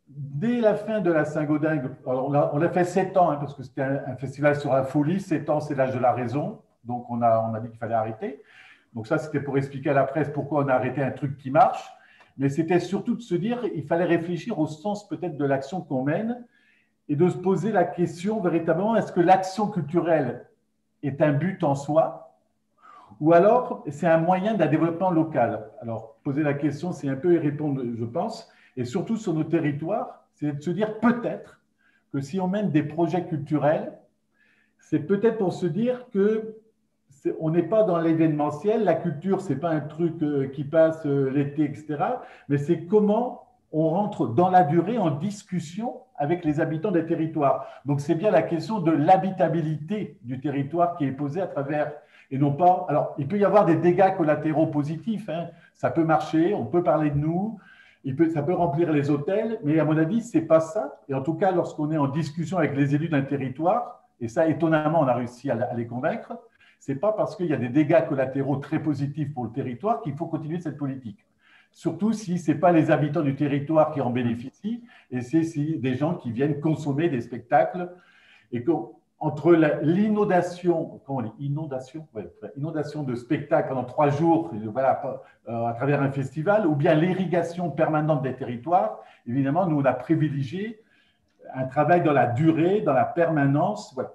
dès la fin de la Saint-Gaudens, on a fait 7 ans, hein, parce que c'était un festival sur la folie. 7 ans, c'est l'âge de la raison. Donc, on a dit qu'il fallait arrêter. Donc, ça, c'était pour expliquer à la presse pourquoi on a arrêté un truc qui marche. Mais c'était surtout de se dire qu'il fallait réfléchir au sens peut-être de l'action qu'on mène et de se poser la question véritablement, est-ce que l'action culturelle est un but en soi ou alors c'est un moyen d'un développement local? Alors, poser la question, c'est un peu y répondre, je pense. Et surtout sur nos territoires, c'est de se dire peut-être que si on mène des projets culturels, c'est peut-être pour se dire qu'on n'est pas dans l'événementiel. La culture, ce n'est pas un truc qui passe l'été, etc. Mais c'est comment on rentre dans la durée en discussion avec les habitants des territoires. Donc, c'est bien la question de l'habitabilité du territoire qui est posée à travers, et non pas… Alors, il peut y avoir des dégâts collatéraux positifs, hein. Ça peut marcher, on peut parler de nous, ça peut remplir les hôtels, mais à mon avis, ce n'est pas ça. Et en tout cas, lorsqu'on est en discussion avec les élus d'un territoire, et ça, étonnamment, on a réussi à les convaincre, ce n'est pas parce qu'il y a des dégâts collatéraux très positifs pour le territoire qu'il faut continuer cette politique. Surtout si ce n'est pas les habitants du territoire qui en bénéficient, et c'est des gens qui viennent consommer des spectacles. Et entre l'inondation, comment on dit, inondation de spectacles pendant 3 jours, voilà, à travers un festival, ou bien l'irrigation permanente des territoires, évidemment, nous, on a privilégié un travail dans la durée, dans la permanence. Voilà.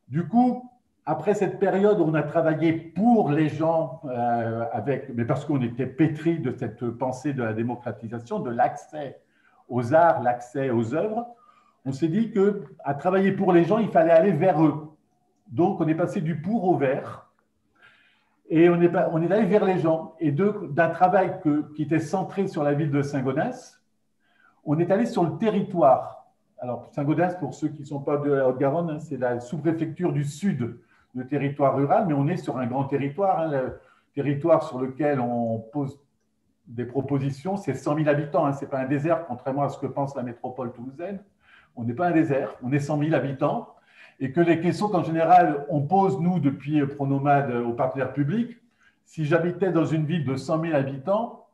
Du coup, après cette période où on a travaillé pour les gens, mais parce qu'on était pétri de cette pensée de la démocratisation, de l'accès aux arts, l'accès aux œuvres, on s'est dit qu'à travailler pour les gens, il fallait aller vers eux. Donc, on est passé du pour au vers, et on est allé vers les gens. Et d'un travail qui était centré sur la ville de Saint-Gaudens, on est allé sur le territoire. Alors, Saint-Gaudens, pour ceux qui ne sont pas de la Haute-Garonne, hein, c'est la sous-préfecture du sud, le territoire rural, mais on est sur un grand territoire. Hein, le territoire sur lequel on pose des propositions, c'est 100 000 habitants. Hein, ce n'est pas un désert, contrairement à ce que pense la métropole toulousaine. On n'est pas un désert, on est 100 000 habitants. Et que les questions qu'en général, on pose, nous, depuis Pronomade aux partenaires publics, si j'habitais dans une ville de 100 000 habitants,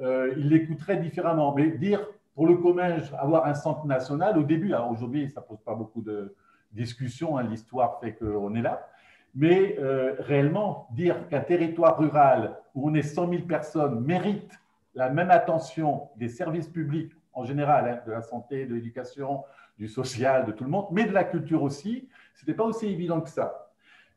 ils l'écouteraient différemment. Mais dire, pour le Comminges, avoir un centre national, au début, alors aujourd'hui, ça ne pose pas beaucoup de discussions, hein, l'histoire fait qu'on est là, mais réellement, dire qu'un territoire rural où on est 100 000 personnes mérite la même attention des services publics en général, hein, de la santé, de l'éducation, du social, de tout le monde, mais de la culture aussi, ce n'était pas aussi évident que ça.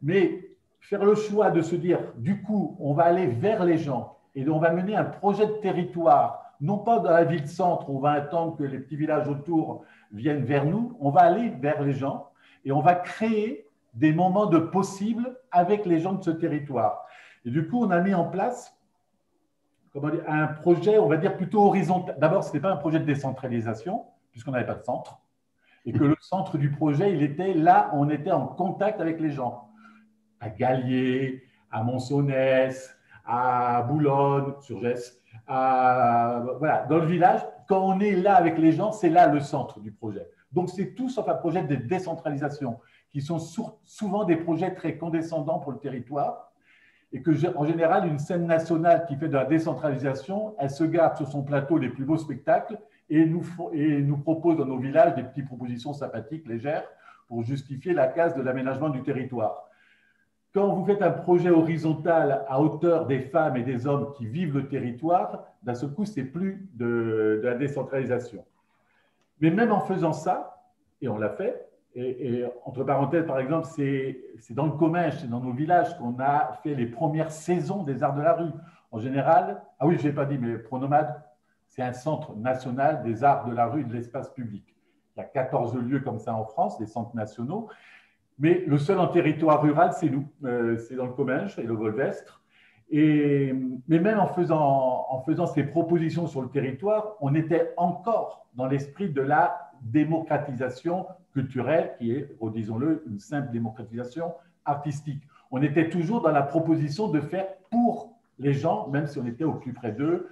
Mais faire le choix de se dire, du coup, on va aller vers les gens et on va mener un projet de territoire, non pas dans la ville-centre, on va attendre que les petits villages autour viennent vers nous, on va aller vers les gens et on va créer des moments de possible avec les gens de ce territoire. Et du coup, on a mis en place un projet, on va dire plutôt horizontal. D'abord, ce n'était pas un projet de décentralisation, puisqu'on n'avait pas de centre, et que le centre du projet, il était là, on était en contact avec les gens, à Gallier, à Monsonnès, à Boulogne, sur Gesse, voilà, dans le village. Quand on est là avec les gens, c'est là le centre du projet. Donc, c'est tout sauf un projet de décentralisation, qui sont souvent des projets très condescendants pour le territoire, et que, en général, une scène nationale qui fait de la décentralisation, elle se garde sur son plateau les plus beaux spectacles et nous propose dans nos villages des petites propositions sympathiques, légères, pour justifier la case de l'aménagement du territoire. Quand vous faites un projet horizontal à hauteur des femmes et des hommes qui vivent le territoire, d'un seul coup, c'est plus de la décentralisation. Mais même en faisant ça, et on l'a fait, et entre parenthèses, par exemple, c'est dans le Comminges, c'est dans nos villages qu'on a fait les premières saisons des Arts de la rue. En général, ah oui, je n'ai pas dit, mais Pronomade, c'est un centre national des arts de la rue et de l'espace public. Il y a 14 lieux comme ça en France, des centres nationaux. Mais le seul en territoire rural, c'est nous. C'est dans le Comminges et le Volvestre. Mais même en faisant ces propositions sur le territoire, on était encore dans l'esprit de la démocratisation culturelle, qui est, redisons-le, une simple démocratisation artistique. On était toujours dans la proposition de faire pour les gens, même si on était au plus près d'eux,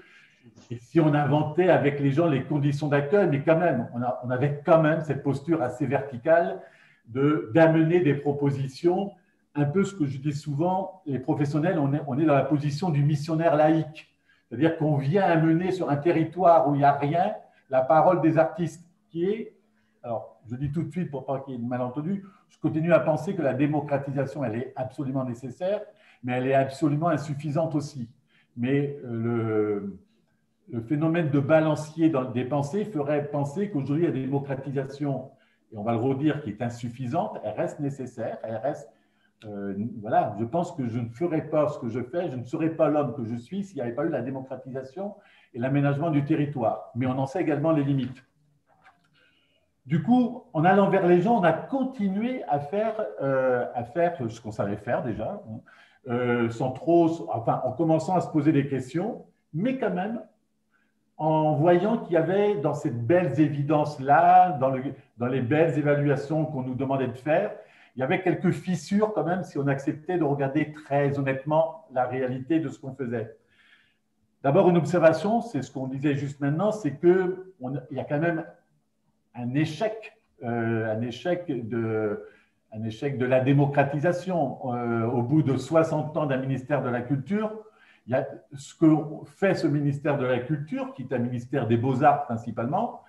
et si on inventait avec les gens les conditions d'accueil, mais quand même, on avait quand même cette posture assez verticale d'amener des propositions, un peu ce que je dis souvent, les professionnels, on est dans la position du missionnaire laïque, c'est-à-dire qu'on vient amener sur un territoire où il n'y a rien, la parole des artistes, qui est, alors je dis tout de suite pour pas qu'il y ait de malentendu, je continue à penser que la démocratisation, elle est absolument nécessaire, mais elle est absolument insuffisante aussi. Mais le phénomène de balancier des pensées ferait penser qu'aujourd'hui, la démocratisation, et on va le redire, qui est insuffisante, elle reste nécessaire, elle reste… voilà, je pense que je ne ferais pas ce que je fais, je ne serais pas l'homme que je suis s'il n'y avait pas eu la démocratisation et l'aménagement du territoire. Mais on en sait également les limites. Du coup, en allant vers les gens, on a continué à faire ce qu'on savait faire déjà, sans trop, enfin, en commençant à se poser des questions, mais quand même, en voyant qu'il y avait dans ces belles évidences-là, dans les belles évaluations qu'on nous demandait de faire, il y avait quelques fissures quand même si on acceptait de regarder très honnêtement la réalité de ce qu'on faisait. D'abord, une observation, c'est ce qu'on disait juste maintenant, c'est qu'il y a quand même un échec de la démocratisation. Au bout de 60 ans d'un ministère de la Culture, il y a ce que fait ce ministère de la Culture, qui est un ministère des Beaux-Arts principalement,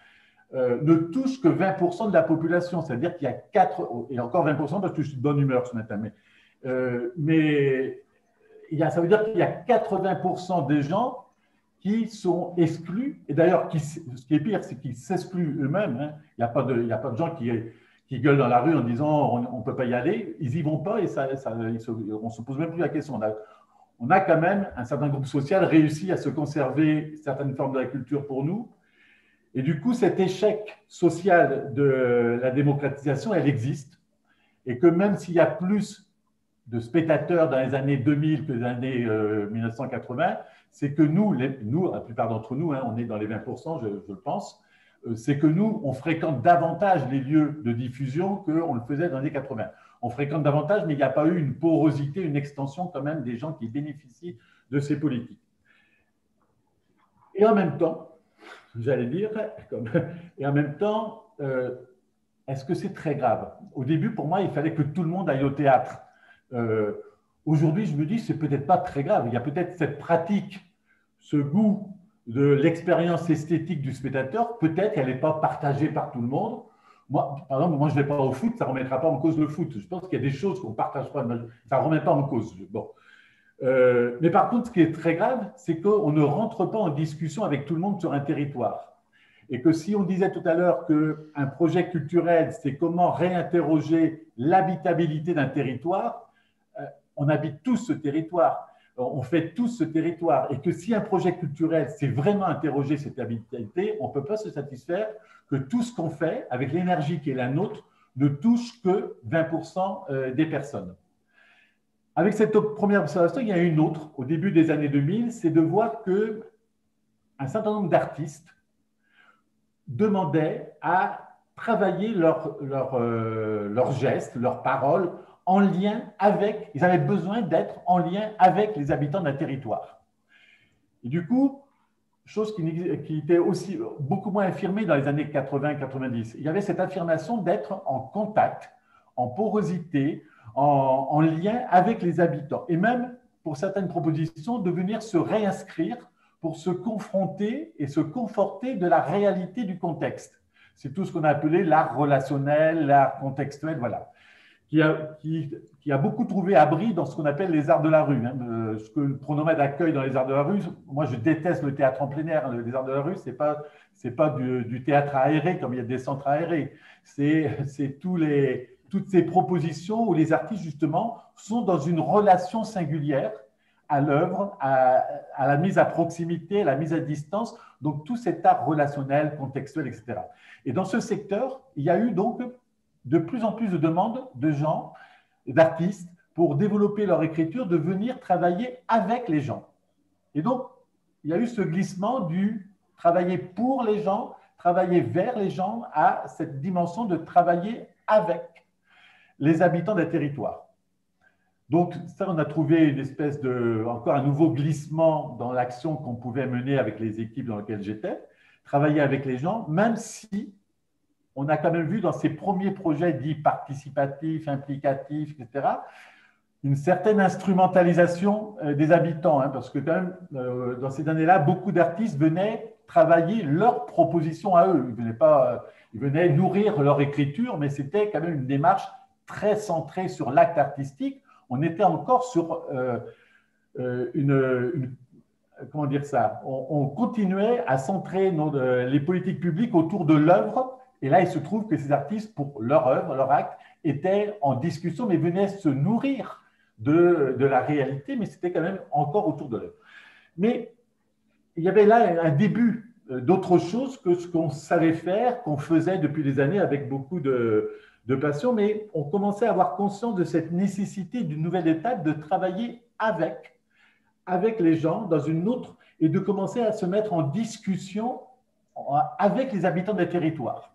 ne touche que 20% de la population. C'est-à-dire qu'il y a 4, et encore 20% parce que je suis de bonne humeur ce matin, mais ça veut dire qu'il y a 80% des gens qui sont exclus, et d'ailleurs, ce qui est pire, c'est qu'ils s'excluent eux-mêmes. Hein. Il n'y a pas de gens qui qui gueulent dans la rue en disant on ne peut pas y aller, ils n'y vont pas et on ne se pose même plus la question. On a quand même, un certain groupe social réussi à se conserver certaines formes de la culture pour nous. Et du coup, cet échec social de la démocratisation, elle existe. Et que même s'il y a plus de spectateurs dans les années 2000 que dans les années 1980, c'est que nous, la plupart d'entre nous, hein, on est dans les 20%, je le pense, c'est que nous, on fréquente davantage les lieux de diffusion qu'on le faisait dans les années 80. On fréquente davantage, mais il n'y a pas eu une porosité, une extension quand même des gens qui bénéficient de ces politiques. Et en même temps, j'allais dire, et en même temps, est-ce que c'est très grave? Au début, pour moi, il fallait que tout le monde aille au théâtre. Aujourd'hui, je me dis, c'est peut-être pas très grave. Il y a peut-être cette pratique, ce goût de l'expérience esthétique du spectateur, peut-être qu'elle n'est pas partagée par tout le monde. Moi, par exemple, moi, je ne vais pas au foot, ça ne remettra pas en cause le foot. Je pense qu'il y a des choses qu'on ne partage pas, ça ne remet pas en cause. Bon. Mais par contre, ce qui est très grave, c'est qu'on ne rentre pas en discussion avec tout le monde sur un territoire. Et que si on disait tout à l'heure qu'un projet culturel, c'est comment réinterroger l'habitabilité d'un territoire, on habite tous ce territoire, on fait tous ce territoire. Et que si un projet culturel, c'est vraiment interroger cette habitabilité, on ne peut pas se satisfaire que tout ce qu'on fait, avec l'énergie qui est la nôtre, ne touche que 20% des personnes. Avec cette première observation, il y a une autre, au début des années 2000, c'est de voir qu'un certain nombre d'artistes demandaient à travailler leurs gestes, leurs paroles en lien avec, ils avaient besoin d'être en lien avec les habitants d'un territoire. Et du coup, chose qui était aussi beaucoup moins affirmée dans les années 80-90, il y avait cette affirmation d'être en contact, en porosité, en lien avec les habitants. Et même, pour certaines propositions, de venir se réinscrire pour se confronter et se conforter de la réalité du contexte. C'est tout ce qu'on a appelé l'art relationnel, l'art contextuel, voilà, qui a beaucoup trouvé abri dans ce qu'on appelle les arts de la rue. Ce que le Pronomède accueille dans les arts de la rue, moi je déteste le théâtre en plein air. Les arts de la rue, ce n'est pas du théâtre aéré comme il y a des centres aérés. C'est toutes ces propositions où les artistes, justement, sont dans une relation singulière à l'œuvre, à la mise à proximité, à la mise à distance, donc tout cet art relationnel, contextuel, etc. Et dans ce secteur, il y a eu donc de plus en plus de demandes de gens, d'artistes, pour développer leur écriture, de venir travailler avec les gens. Et donc, il y a eu ce glissement du travailler pour les gens, travailler vers les gens, à cette dimension de travailler avec les habitants d'un territoire. Donc, ça, on a trouvé une espèce encore un nouveau glissement dans l'action qu'on pouvait mener avec les équipes dans lesquelles j'étais, travailler avec les gens, même si on a quand même vu dans ces premiers projets dits participatifs, implicatifs, etc., une certaine instrumentalisation des habitants, hein, parce que quand même, dans ces années-là, beaucoup d'artistes venaient travailler leurs propositions à eux. Ils venaient nourrir leur écriture, mais c'était quand même une démarche très centrée sur l'acte artistique. On était encore sur comment dire ça, on continuait à centrer les politiques publiques autour de l'œuvre. Et là, il se trouve que ces artistes, pour leur œuvre, leur acte, étaient en discussion, mais venaient se nourrir de la réalité, mais c'était quand même encore autour de l'œuvre. Mais il y avait là un début d'autre chose que ce qu'on savait faire, qu'on faisait depuis des années avec beaucoup de passion, mais on commençait à avoir conscience de cette nécessité d'une nouvelle étape de travailler avec les gens dans une autre et de commencer à se mettre en discussion avec les habitants des territoires.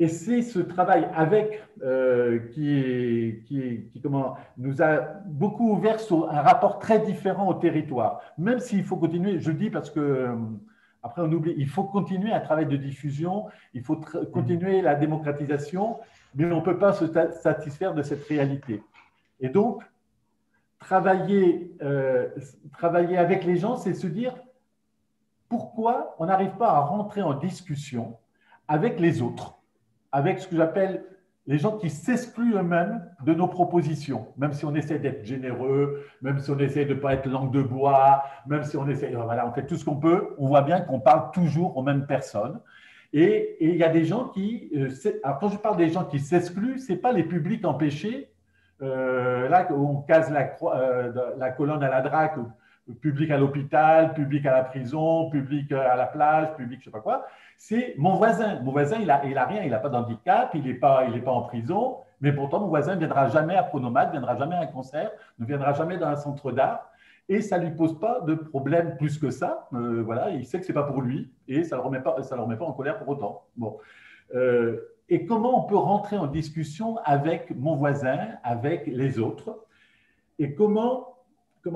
Et c'est ce travail avec qui nous a beaucoup ouvert sur un rapport très différent au territoire. Même s'il faut continuer, je le dis parce que après on oublie, il faut continuer un travail de diffusion, il faut continuer la démocratisation, mais on ne peut pas se satisfaire de cette réalité. Et donc, travailler avec les gens, c'est se dire pourquoi on n'arrive pas à rentrer en discussion avec les autres, avec ce que j'appelle les gens qui s'excluent eux-mêmes de nos propositions, même si on essaie d'être généreux, même si on essaie de ne pas être langue de bois, même si on essaie, voilà, on fait tout ce qu'on peut, on voit bien qu'on parle toujours aux mêmes personnes. Et il y a des gens qui… alors quand je parle des gens qui s'excluent, ce n'est pas les publics empêchés, là où on case la colonne à la DRAC, public à l'hôpital, public à la prison, public à la plage, public je ne sais pas quoi. C'est mon voisin. Mon voisin, il n'a rien, il n'a pas d'handicap, il n'est pas en prison, mais pourtant mon voisin ne viendra jamais à Pronomate, ne viendra jamais à un concert, ne viendra jamais dans un centre d'art, et ça ne lui pose pas de problème plus que ça. Voilà, il sait que ce n'est pas pour lui, et ça ne le remet pas en colère pour autant. Bon. Et comment on peut rentrer en discussion avec mon voisin, avec les autres, et comment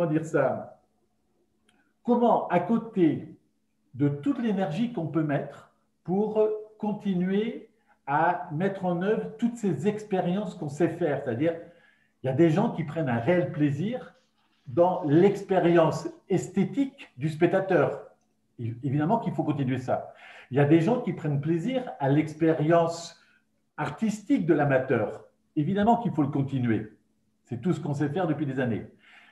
dire ça? Comment, à côté de toute l'énergie qu'on peut mettre pour continuer à mettre en œuvre toutes ces expériences qu'on sait faire, c'est-à-dire, il y a des gens qui prennent un réel plaisir dans l'expérience esthétique du spectateur. Évidemment qu'il faut continuer ça. Il y a des gens qui prennent plaisir à l'expérience artistique de l'amateur. Évidemment qu'il faut le continuer. C'est tout ce qu'on sait faire depuis des années.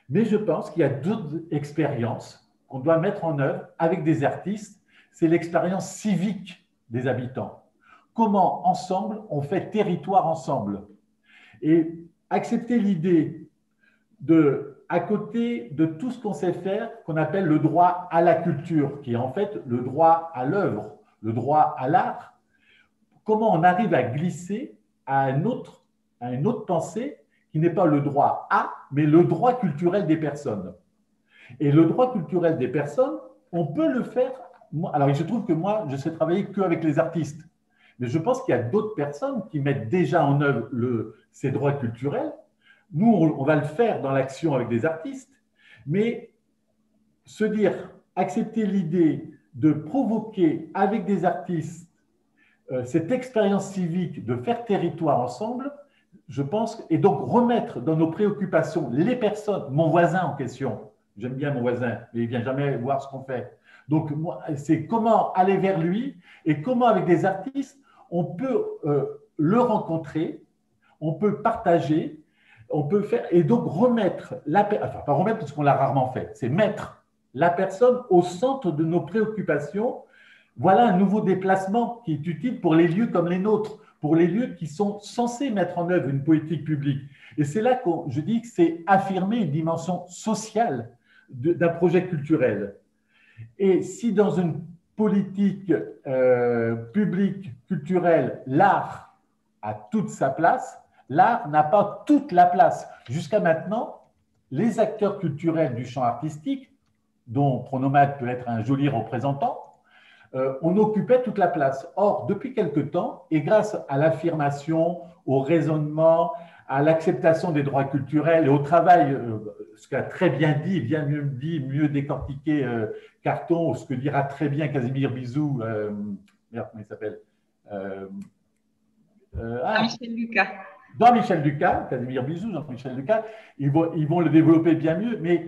Mais je pense qu'il y a d'autres expériences qu'on doit mettre en œuvre avec des artistes. C'est l'expérience civique des habitants. Comment, ensemble, on fait territoire ensemble. Et accepter l'idée à côté de tout ce qu'on sait faire, qu'on appelle le droit à la culture, qui est en fait le droit à l'œuvre, le droit à l'art, comment on arrive à glisser à une autre pensée qui n'est pas le droit à, mais le droit culturel des personnes. Et le droit culturel des personnes, on peut le faire. Alors, il se trouve que moi, je sais travailler qu'avec les artistes. Mais je pense qu'il y a d'autres personnes qui mettent déjà en œuvre ces droits culturels. Nous, on va le faire dans l'action avec des artistes. Mais se dire, accepter l'idée de provoquer avec des artistes cette expérience civique de faire territoire ensemble, je pense, et donc remettre dans nos préoccupations les personnes, mon voisin en question. J'aime bien mon voisin, mais il ne vient jamais voir ce qu'on fait. Donc, c'est comment aller vers lui et comment, avec des artistes, on peut le rencontrer, on peut partager, on peut faire, et donc remettre, enfin, pas remettre parce qu'on l'a rarement fait, c'est mettre la personne au centre de nos préoccupations. Voilà un nouveau déplacement qui est utile pour les lieux comme les nôtres, pour les lieux qui sont censés mettre en œuvre une politique publique. Et c'est là que je dis que c'est affirmer une dimension sociale d'un projet culturel. Et si dans une politique publique, culturelle, l'art a toute sa place, l'art n'a pas toute la place. Jusqu'à maintenant, les acteurs culturels du champ artistique, dont Pronomate peut être un joli représentant, on occupait toute la place. Or, depuis quelque temps, et grâce à l'affirmation, au raisonnement, à l'acceptation des droits culturels et au travail, ce qu'a très bien dit, bien mieux décortiqué Carton, ce que dira très bien Casimir Bizou, merde, comment il s'appelle Jean-Michel Lucas. Jean-Michel Lucas, Casimir Bizou, Jean-Michel Lucas, ils vont le développer bien mieux, mais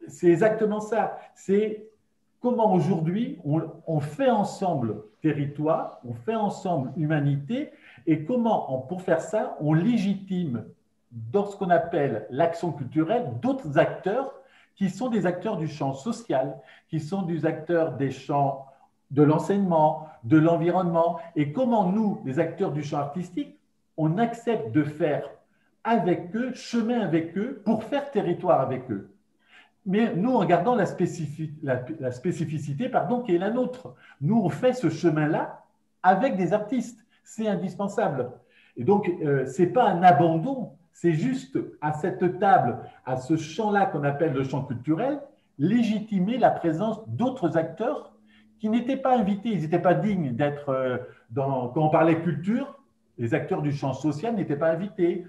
c'est exactement ça. C'est comment aujourd'hui on fait ensemble territoire, on fait ensemble humanité, et comment, pour faire ça, on légitime dans ce qu'on appelle l'action culturelle d'autres acteurs qui sont des acteurs du champ social, qui sont des acteurs des champs de l'enseignement, de l'environnement, et comment nous, les acteurs du champ artistique, on accepte de faire avec eux, chemin avec eux, pour faire territoire avec eux. Mais nous, en gardant la spécificité qui est la nôtre. Nous, on fait ce chemin-là avec des artistes. C'est indispensable. Et donc, ce n'est pas un abandon, c'est juste à cette table, à ce champ-là qu'on appelle le champ culturel, légitimer la présence d'autres acteurs qui n'étaient pas invités, ils n'étaient pas dignes d'être quand on parlait culture, les acteurs du champ social n'étaient pas invités.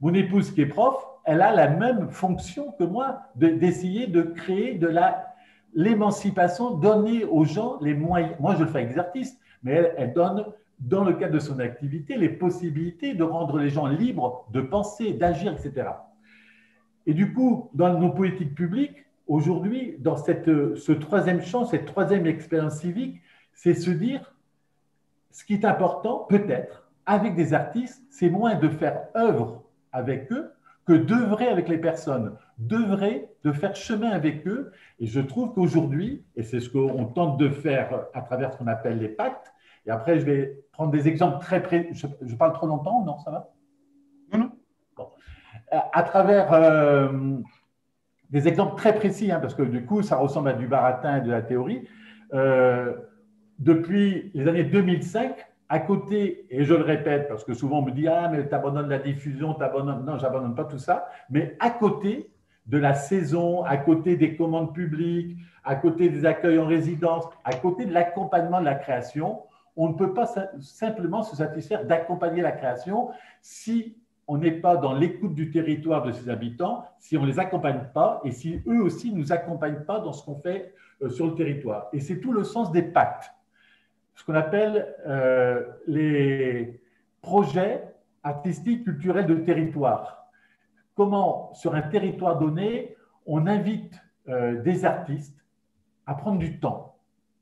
Mon épouse qui est prof, elle a la même fonction que moi d'essayer de créer de l'émancipation, donner aux gens les moyens. Moi, je le fais avec des artistes, mais elle donne, dans le cadre de son activité, les possibilités de rendre les gens libres de penser, d'agir, etc. Et du coup, dans nos politiques publiques, aujourd'hui, dans ce troisième champ, cette troisième expérience civique, c'est se dire, ce qui est important, peut-être, avec des artistes, c'est moins de faire œuvre avec eux que d'œuvrer avec les personnes, d'œuvrer, de faire chemin avec eux. Et je trouve qu'aujourd'hui, et c'est ce qu'on tente de faire à travers ce qu'on appelle les pactes, Et après, je vais prendre des exemples très précis. Je parle trop longtemps ou non? Ça va? Non, non. Bon. À travers des exemples très précis, hein, parce que du coup, ça ressemble à du baratin et de la théorie. Depuis les années 2005, à côté, et je le répète, parce que souvent on me dit « Ah, mais tu abandonnes la diffusion, tu abandonnes… » Non, je n'abandonne pas tout ça. Mais à côté de la saison, à côté des commandes publiques, à côté des accueils en résidence, à côté de l'accompagnement de la création, on ne peut pas simplement se satisfaire d'accompagner la création si on n'est pas dans l'écoute du territoire de ses habitants, si on ne les accompagne pas et si eux aussi ne nous accompagnent pas dans ce qu'on fait sur le territoire. Et c'est tout le sens des pactes, ce qu'on appelle les projets artistiques culturels de territoire. Comment, sur un territoire donné, on invite des artistes à prendre du temps.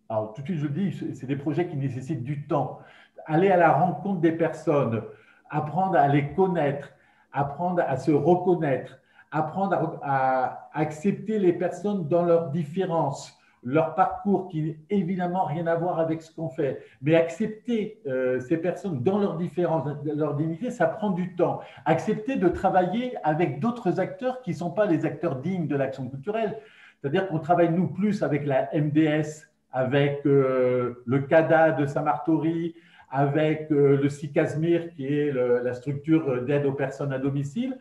Alors, tout de suite, je le dis, c'est des projets qui nécessitent du temps. Aller à la rencontre des personnes, apprendre à les connaître, apprendre à se reconnaître, apprendre à accepter les personnes dans leurs différences, leur parcours qui n'a évidemment rien à voir avec ce qu'on fait, mais accepter ces personnes dans leurs différences, leur dignité, ça prend du temps. Accepter de travailler avec d'autres acteurs qui ne sont pas les acteurs dignes de l'action culturelle. C'est-à-dire qu'on travaille, nous, plus avec la MDS, avec le CADA de Saint-Martory, avec le CICASMIR, qui est la structure d'aide aux personnes à domicile,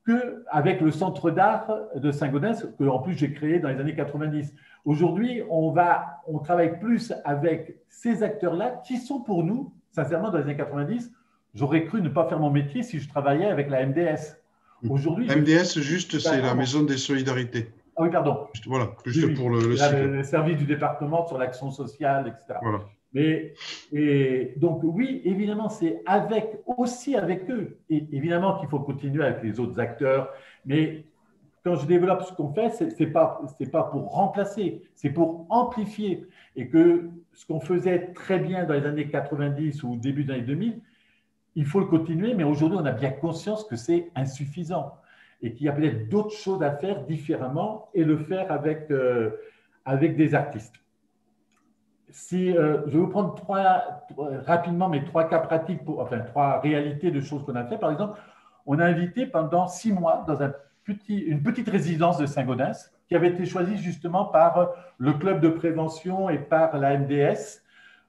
qu'avec le Centre d'art de Saint-Gaudens, que en plus j'ai créé dans les années 90. Aujourd'hui, on travaille plus avec ces acteurs-là qui sont pour nous, sincèrement, dans les années 90, j'aurais cru ne pas faire mon métier si je travaillais avec la MDS. Aujourd'hui, MDS, juste, c'est la Maison des Solidarités. Ah oui, pardon. Voilà, juste oui, pour le cycle. Le service du département sur l'action sociale, etc. Voilà. Et donc, oui, évidemment, c'est aussi avec eux. Et évidemment qu'il faut continuer avec les autres acteurs. Mais quand je développe ce qu'on fait, ce n'est pas pour remplacer, c'est pour amplifier. Et que ce qu'on faisait très bien dans les années 90 ou début des années 2000, il faut le continuer. Mais aujourd'hui, on a bien conscience que c'est insuffisant et qu'il y a peut-être d'autres choses à faire différemment et le faire avec des artistes. Je vais vous prendre rapidement mes trois cas pratiques, trois réalités de choses qu'on a fait. Par exemple, on a invité pendant 6 mois dans une petite résidence de Saint-Gaudens qui avait été choisie justement par le club de prévention et par la MDS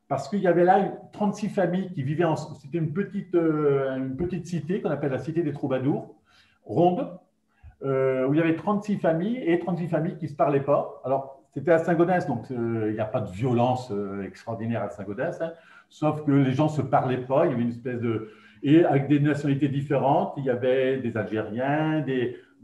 parce qu'il y avait là 36 familles qui vivaient c'était une petite cité qu'on appelle la cité des Troubadours, ronde, où il y avait 36 familles et 36 familles qui ne se parlaient pas. Alors, c'était à Saint-Gaudens, donc il n'y a pas de violence extraordinaire à Saint-Gaudens, hein, sauf que les gens ne se parlaient pas, il y avait une espèce de… Et avec des nationalités différentes, il y avait des Algériens,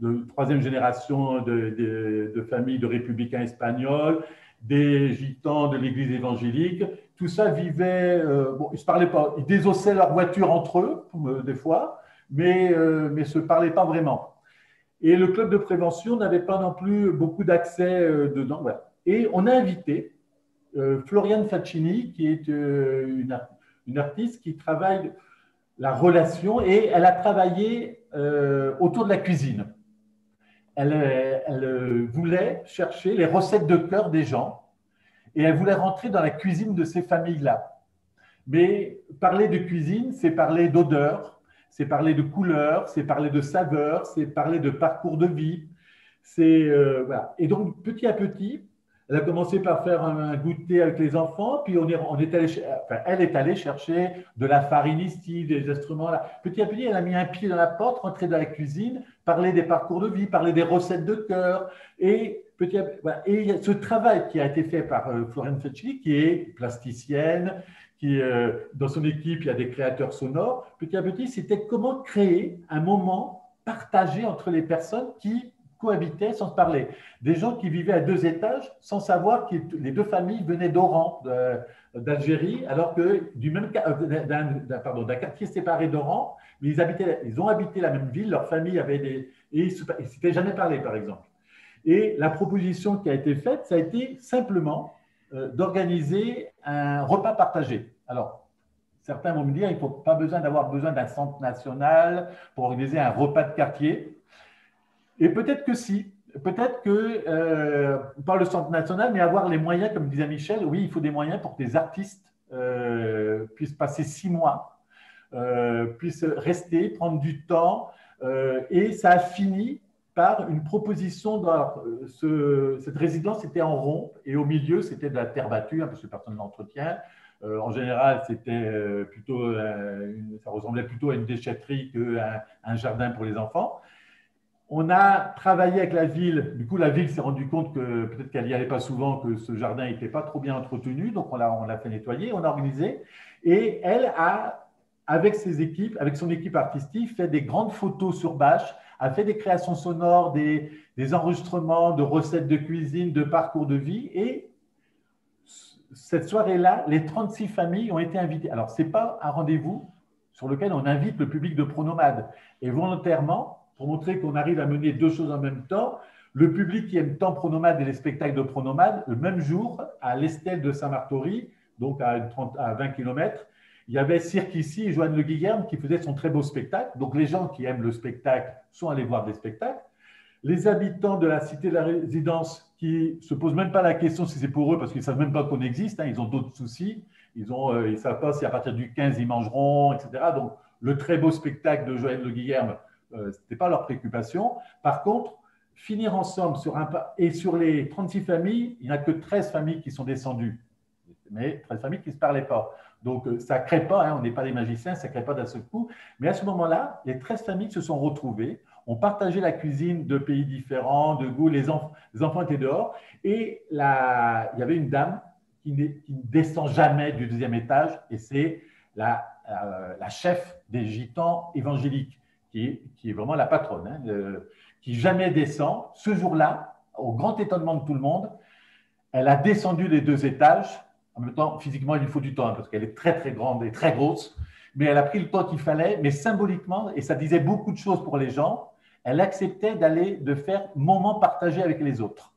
de troisième génération de familles de républicains espagnols, des gitans de l'église évangélique. Tout ça vivait… bon, ils ne se parlaient pas, ils désossaient leur voiture entre eux, des fois, mais ne se parlaient pas vraiment. Et le club de prévention n'avait pas non plus beaucoup d'accès dedans. Voilà. Et on a invité Floriane Faccini, qui est une artiste qui travaille la relation et elle a travaillé autour de la cuisine. Elle voulait chercher les recettes de cœur des gens et elle voulait rentrer dans la cuisine de ces familles-là. Mais parler de cuisine, c'est parler d'odeur, c'est parler de couleurs, c'est parler de saveurs, c'est parler de parcours de vie. Voilà. Et donc, petit à petit, elle a commencé par faire un goûter avec les enfants, puis elle est allée chercher de la farine ici, des instruments là. Petit à petit, elle a mis un pied dans la porte, rentré dans la cuisine, parler des parcours de vie, parler des recettes de cœur. Et voilà. Et ce travail qui a été fait par Floriane Faccini, qui est plasticienne, qui, dans son équipe, il y a des créateurs sonores. Petit à petit, c'était comment créer un moment partagé entre les personnes qui cohabitaient sans se parler. Des gens qui vivaient à 2 étages sans savoir que les 2 familles venaient d'Oran, d'Algérie, alors que d'un quartier séparé d'Oran, mais ils ont habité la même ville, leur famille avait et ils ne s'étaient jamais parlé, par exemple. Et la proposition qui a été faite, ça a été simplement d'organiser un repas partagé. Alors, certains vont me dire, il ne faut pas d'avoir besoin d'un centre national pour organiser un repas de quartier. Et peut-être que si, peut-être que, pas le centre national, mais avoir les moyens, comme disait Michel, oui, il faut des moyens pour que les artistes puissent passer 6 mois, puissent rester, prendre du temps. Et ça a fini par une proposition. Cette résidence était en rond et au milieu, c'était de la terre battue, hein, parce que personne ne l'entretient. En général, c'était plutôt, ça ressemblait plutôt à une déchetterie qu'à un jardin pour les enfants. On a travaillé avec la ville. Du coup, la ville s'est rendue compte que peut-être qu'elle n'y allait pas souvent, que ce jardin n'était pas trop bien entretenu. Donc, on l'a fait nettoyer, on a organisé. Et elle a, avec ses équipes, avec son équipe artistique, fait des grandes photos sur bâche, a fait des créations sonores, des enregistrements de recettes de cuisine, de parcours de vie. Et cette soirée-là, les 36 familles ont été invitées. Alors, ce n'est pas un rendez-vous sur lequel on invite le public de Pronomade. Et volontairement, pour montrer qu'on arrive à mener 2 choses en même temps, le public qui aime tant Pronomade et les spectacles de Pronomade, le même jour, à l'Estelle de Saint-Martory, donc à 20 km, il y avait Cirque ici et Joanne Le Guillerme qui faisait son très beau spectacle. Donc, les gens qui aiment le spectacle sont allés voir des spectacles. Les habitants de la cité de la résidence qui ne se posent même pas la question si c'est pour eux parce qu'ils ne savent même pas qu'on existe, hein, ils ont d'autres soucis. Ils ne savent pas si à partir du 15 ils mangeront, etc. Donc, le très beau spectacle de Joanne Le Guillerme, ce n'était pas leur préoccupation. Par contre, finir ensemble et sur les 36 familles, il n'y a que 13 familles qui sont descendues, mais 13 familles qui ne se parlaient pas. Donc, ça ne crée pas, hein, on n'est pas des magiciens, ça ne crée pas d'un seul coup. Mais à ce moment-là, les 13 familles se sont retrouvées, ont partagé la cuisine de pays différents, de goûts, les enfants étaient dehors. Et il y avait une dame qui ne descend jamais du 2e étage, et c'est la chef des gitans évangéliques, qui est vraiment la patronne, hein, qui jamais descend. Ce jour-là, au grand étonnement de tout le monde, elle a descendu les 2 étages. En même temps, physiquement, il lui faut du temps, hein, parce qu'elle est très, très grande et très grosse. Mais elle a pris le temps qu'il fallait, mais symboliquement, et ça disait beaucoup de choses pour les gens, elle acceptait de faire moment partagé avec les autres.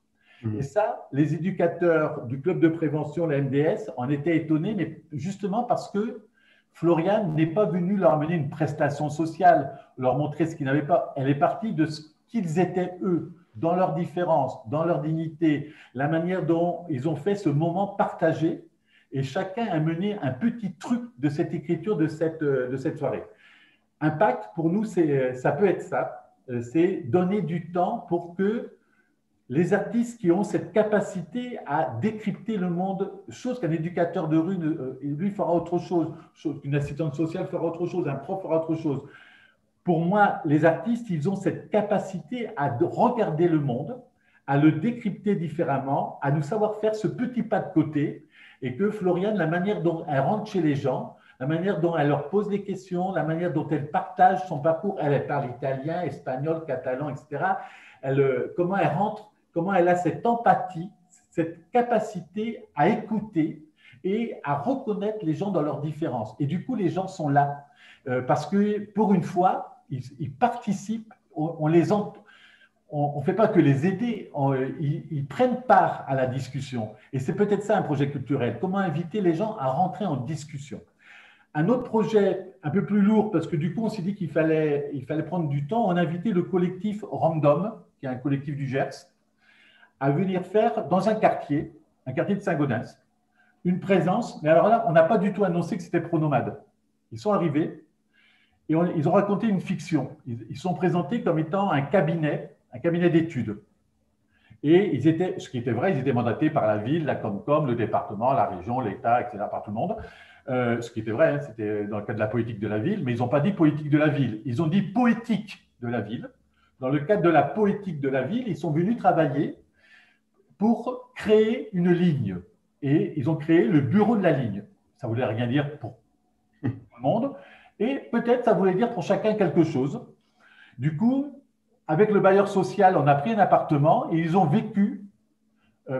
Et ça, les éducateurs du club de prévention, la MDS, en étaient étonnés, mais justement parce que Floriane n'est pas venue leur amener une prestation sociale, leur montrer ce qu'ils n'avaient pas. Elle est partie de ce qu'ils étaient eux, dans leur différence, dans leur dignité, la manière dont ils ont fait ce moment partagé, et chacun a mené un petit truc de cette écriture de cette soirée. Impact, pour nous, ça peut être ça, c'est donner du temps pour que les artistes qui ont cette capacité à décrypter le monde, chose qu'un éducateur de rue, lui, fera autre chose, qu'une assistante sociale fera autre chose, un prof fera autre chose. Pour moi, les artistes, ils ont cette capacité à regarder le monde, à le décrypter différemment, à nous savoir faire ce petit pas de côté, et que Floriane, la manière dont elle rentre chez les gens, la manière dont elle leur pose des questions, la manière dont elle partage son parcours, elle parle italien, espagnol, catalan, etc. Comment elle rentre, comment elle a cette empathie, cette capacité à écouter et à reconnaître les gens dans leurs différences. Et du coup, les gens sont là parce que pour une fois, ils participent, on ne fait pas que les aider, ils prennent part à la discussion. Et c'est peut-être ça un projet culturel, comment inviter les gens à rentrer en discussion. Un autre projet un peu plus lourd, parce que du coup, on s'est dit qu'il fallait prendre du temps, on a invité le collectif Random, qui est un collectif du Gers, à venir faire dans un quartier de Saint-Gaudens, une présence. Mais alors là, on n'a pas du tout annoncé que c'était Pronomade. Ils sont arrivés et ils ont raconté une fiction. Ils sont présentés comme étant un cabinet d'études. Et ce qui était vrai, ils étaient mandatés par la ville, la Comcom, le département, la région, l'État, etc., par tout le monde. Ce qui était vrai, hein, c'était dans le cadre de la politique de la ville, mais ils n'ont pas dit politique de la ville. Ils ont dit poétique de la ville. Dans le cadre de la poétique de la ville, ils sont venus travailler pour créer une ligne. Et ils ont créé le bureau de la ligne. Ça ne voulait rien dire pour tout le monde. Et peut-être ça voulait dire pour chacun quelque chose. Du coup, avec le bailleur social, on a pris un appartement et ils ont vécu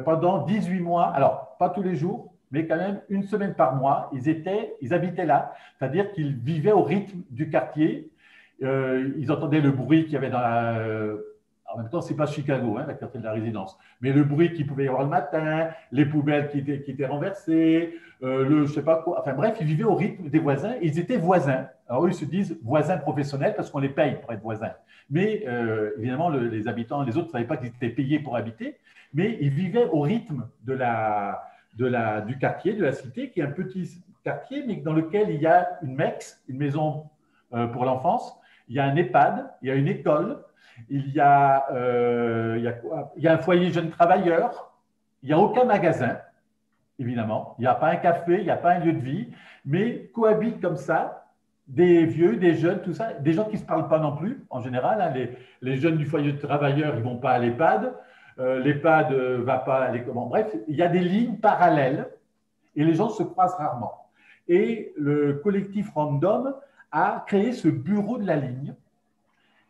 pendant 18 mois, alors pas tous les jours, mais quand même une semaine par mois, ils habitaient là, c'est-à-dire qu'ils vivaient au rythme du quartier. Ils entendaient le bruit qu'il y avait dans la… en même temps, ce n'est pas Chicago, hein, la quartier de la résidence, mais le bruit qu'il pouvait y avoir le matin, les poubelles qui étaient renversées, je ne sais pas quoi. Enfin bref, ils vivaient au rythme des voisins. Ils étaient voisins. Alors eux, ils se disent voisins professionnels parce qu'on les paye pour être voisins. Mais évidemment, les habitants, les autres ne savaient pas qu'ils étaient payés pour habiter, mais ils vivaient au rythme de du quartier, de la cité, qui est un petit quartier, mais dans lequel il y a une MEX, une maison pour l'enfance, il y a un EHPAD, il y a une école, il y a un foyer jeunes travailleurs, il n'y a aucun magasin, évidemment, il n'y a pas un café, il n'y a pas un lieu de vie, mais cohabitent comme ça des vieux, des jeunes, tout ça, des gens qui ne se parlent pas non plus, en général. Hein, les jeunes du foyer de travailleurs, ils ne vont pas à l'EHPAD, l'EHPAD ne va pas à l'école. Bref, il y a des lignes parallèles et les gens se croisent rarement. Et le collectif Random a créé ce bureau de la ligne.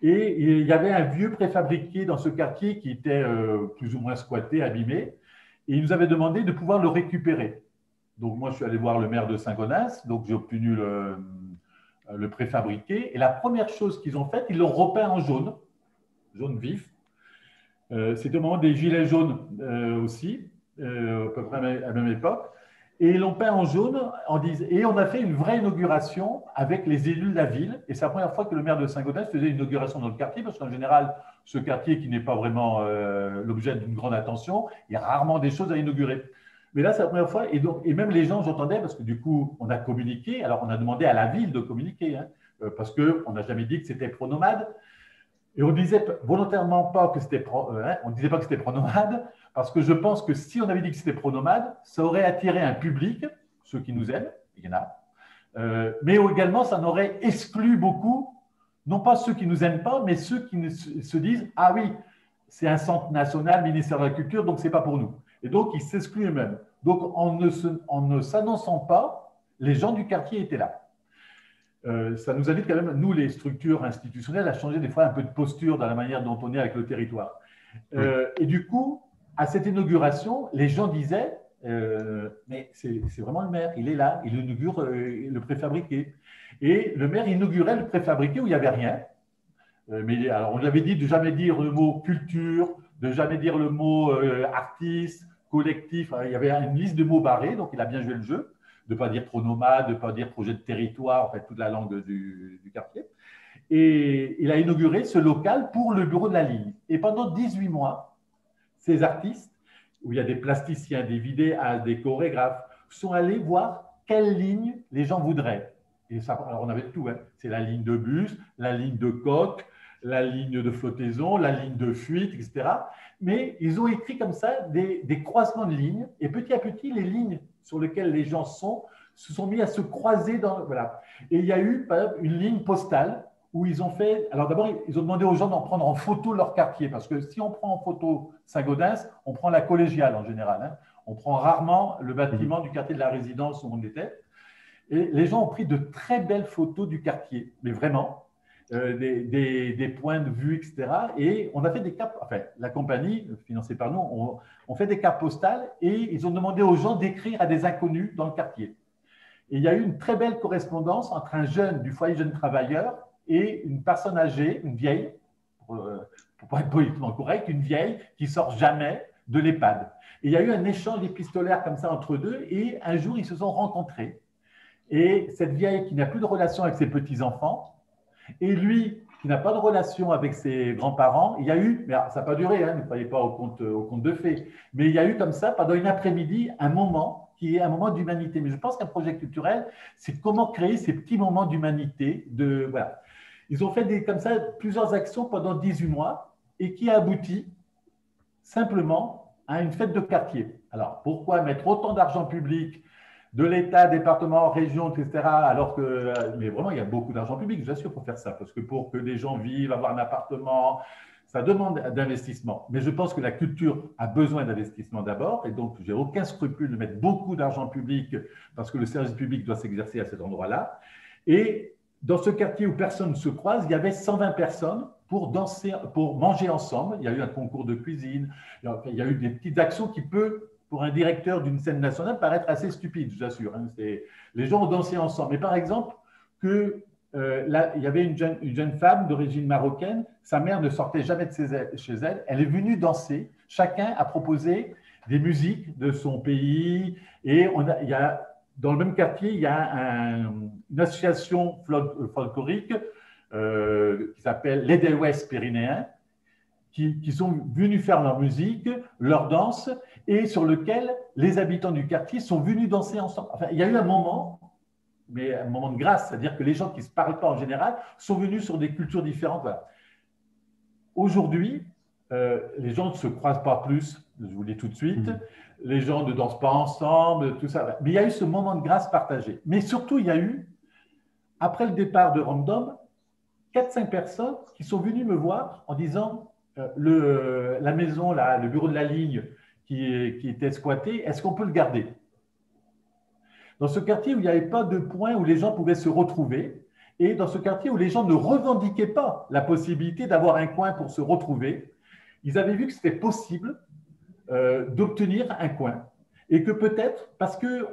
Et il y avait un vieux préfabriqué dans ce quartier qui était plus ou moins squatté, abîmé. Et il nous avait demandé de pouvoir le récupérer. Donc, moi, je suis allé voir le maire de Saint-Gaudens. Donc, j'ai obtenu le préfabriqué. Et la première chose qu'ils ont faite, ils l'ont repeint en jaune, jaune vif. C'était au moment des gilets jaunes aussi, à peu près à la même époque. Et ils l'ont peint en jaune et on a fait une vraie inauguration avec les élus de la ville. Et c'est la première fois que le maire de Saint-Gaudens faisait une inauguration dans le quartier, parce qu'en général, ce quartier qui n'est pas vraiment l'objet d'une grande attention, il y a rarement des choses à inaugurer. Mais là, c'est la première fois. Et même les gens, j'entendais, parce que du coup, on a communiqué. Alors, on a demandé à la ville de communiquer, hein, parce qu'on n'a jamais dit que c'était pronomade. Et on disait volontairement pas que c'était on disait pas que c'était pronomade, parce que je pense que si on avait dit que c'était pronomade, ça aurait attiré un public, ceux qui nous aiment, il y en a, mais également ça en aurait exclu beaucoup, non pas ceux qui nous aiment pas, mais ceux qui se disent « Ah oui, c'est un centre national, ministère de la Culture, donc c'est pas pour nous ». Et donc, ils s'excluent eux-mêmes. Donc, en ne s'annonçant pas, les gens du quartier étaient là. Ça nous invite quand même, nous, les structures institutionnelles, à changer des fois un peu de posture dans la manière dont on est avec le territoire. Et du coup, à cette inauguration, les gens disaient mais c'est vraiment le maire, il est là, il inaugure le préfabriqué. Et le maire inaugurait le préfabriqué où il n'y avait rien. Mais alors, on lui avait dit de jamais dire le mot culture, de jamais dire le mot artiste, collectif. Il y avait une liste de mots barrés, donc il a bien joué le jeu. De ne pas dire pronomade, de ne pas dire projet de territoire, en fait, toute la langue du quartier. Et il a inauguré ce local pour le bureau de la ligne. Et pendant 18 mois, ces artistes, où il y a des plasticiens, des vidéastes, des chorégraphes, sont allés voir quelle ligne les gens voudraient. Et ça, alors on avait tout, hein. C'est la ligne de bus, la ligne de coque, la ligne de flottaison, la ligne de fuite, etc. Mais ils ont écrit comme ça des croisements de lignes. Et petit à petit, les lignes sur lesquelles les gens se sont mis à se croiser. Voilà. Et il y a eu, par exemple, une ligne postale où ils ont fait… Alors d'abord, ils ont demandé aux gens d'en prendre en photo leur quartier. Parce que si on prend en photo Saint-Gaudens, on prend la collégiale en général. Hein. On prend rarement le bâtiment du quartier de la résidence où on était. Et les gens ont pris de très belles photos du quartier, mais vraiment, des points de vue, etc. Et on a fait des cartes, enfin, la compagnie, financée par nous, on fait des cartes postales et ils ont demandé aux gens d'écrire à des inconnus dans le quartier. Et il y a eu une très belle correspondance entre un jeune du foyer jeune travailleur et une personne âgée, une vieille, pour pas être politiquement correct, une vieille qui sort jamais de l'EHPAD. Et il y a eu un échange épistolaire comme ça entre deux et un jour, ils se sont rencontrés. Et cette vieille qui n'a plus de relation avec ses petits-enfants, et lui qui n'a pas de relation avec ses grands-parents, il y a eu, mais ça n'a pas duré, hein, ne croyez pas au conte de fées, mais il y a eu comme ça, pendant une après-midi, un moment qui est un moment d'humanité. Mais je pense qu'un projet culturel, c'est comment créer ces petits moments d'humanité. Voilà. Ils ont fait comme ça plusieurs actions pendant 18 mois et qui a abouti simplement à une fête de quartier. Alors, pourquoi mettre autant d'argent public de l'État, département, région, etc. Alors que, mais vraiment, il y a beaucoup d'argent public, je vous assure, pour faire ça. Parce que pour que les gens vivent, avoir un appartement, ça demande d'investissement. Mais je pense que la culture a besoin d'investissement d'abord. Et donc, je n'ai aucun scrupule de mettre beaucoup d'argent public parce que le service public doit s'exercer à cet endroit-là. Et dans ce quartier où personne ne se croise, il y avait 120 personnes pour danser, pour manger ensemble. Il y a eu un concours de cuisine. Il y a eu des petites actions qui peuvent, pour un directeur d'une scène nationale, paraître assez stupide, je vous assure. Hein. Les gens ont dansé ensemble. Mais par exemple, là, il y avait une jeune femme d'origine marocaine, sa mère ne sortait jamais de chez elle, elle est venue danser. Chacun a proposé des musiques de son pays. Et dans le même quartier, il y a une association folklorique qui s'appelle l'Edelweiss Pyrénéen, qui sont venus faire leur musique, leur danse, et sur lequel les habitants du quartier sont venus danser ensemble. Enfin, il y a eu un moment, mais un moment de grâce, c'est-à-dire que les gens qui ne se parlent pas en général sont venus sur des cultures différentes. Voilà. Aujourd'hui, les gens ne se croisent pas plus, je vous le dis tout de suite, les gens ne dansent pas ensemble, tout ça. Mais il y a eu ce moment de grâce partagé. Mais surtout, il y a eu, après le départ de Random, 4-5 personnes qui sont venues me voir en disant la maison, là, le bureau de la ligne qui était squatté, est-ce qu'on peut le garder? Dans ce quartier où il n'y avait pas de point où les gens pouvaient se retrouver, et dans ce quartier où les gens ne revendiquaient pas la possibilité d'avoir un coin pour se retrouver, ils avaient vu que c'était possible d'obtenir un coin. Et que peut-être, parce que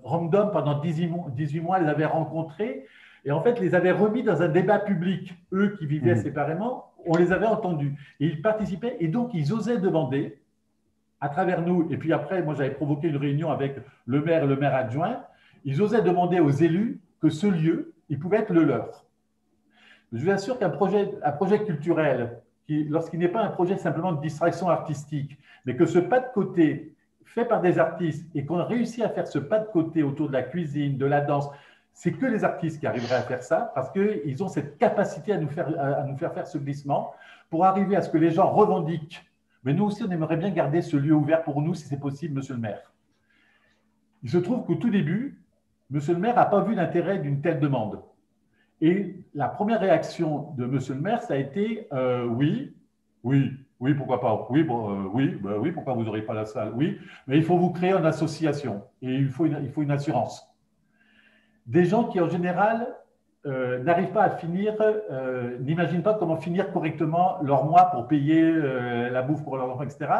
Random, pendant 18 mois, les avait rencontrés, et en fait, les avait remis dans un débat public. Eux qui vivaient séparément, on les avait entendus. Et ils participaient, et donc ils osaient demander, à travers nous, et puis après, moi j'avais provoqué une réunion avec le maire et le maire adjoint, ils osaient demander aux élus que ce lieu, il pouvait être le leur. Je vous assure qu'un projet culturel, lorsqu'il n'est pas un projet simplement de distraction artistique, mais que ce pas de côté fait par des artistes et qu'on a réussi à faire ce pas de côté autour de la cuisine, de la danse, c'est que les artistes qui arriveraient à faire ça parce qu'ils ont cette capacité à nous faire ce glissement pour arriver à ce que les gens revendiquent. Mais nous aussi, on aimerait bien garder ce lieu ouvert pour nous, si c'est possible, monsieur le maire. Il se trouve qu'au tout début, monsieur le maire n'a pas vu l'intérêt d'une telle demande. Et la première réaction de monsieur le maire, ça a été oui, pourquoi pas, oui, pourquoi vous n'aurez pas la salle, oui, mais il faut vous créer une association et il faut une assurance. Des gens qui, en général, n'arrivent pas à finir, n'imaginent pas comment finir correctement leur mois pour payer la bouffe pour leurs enfants, etc.,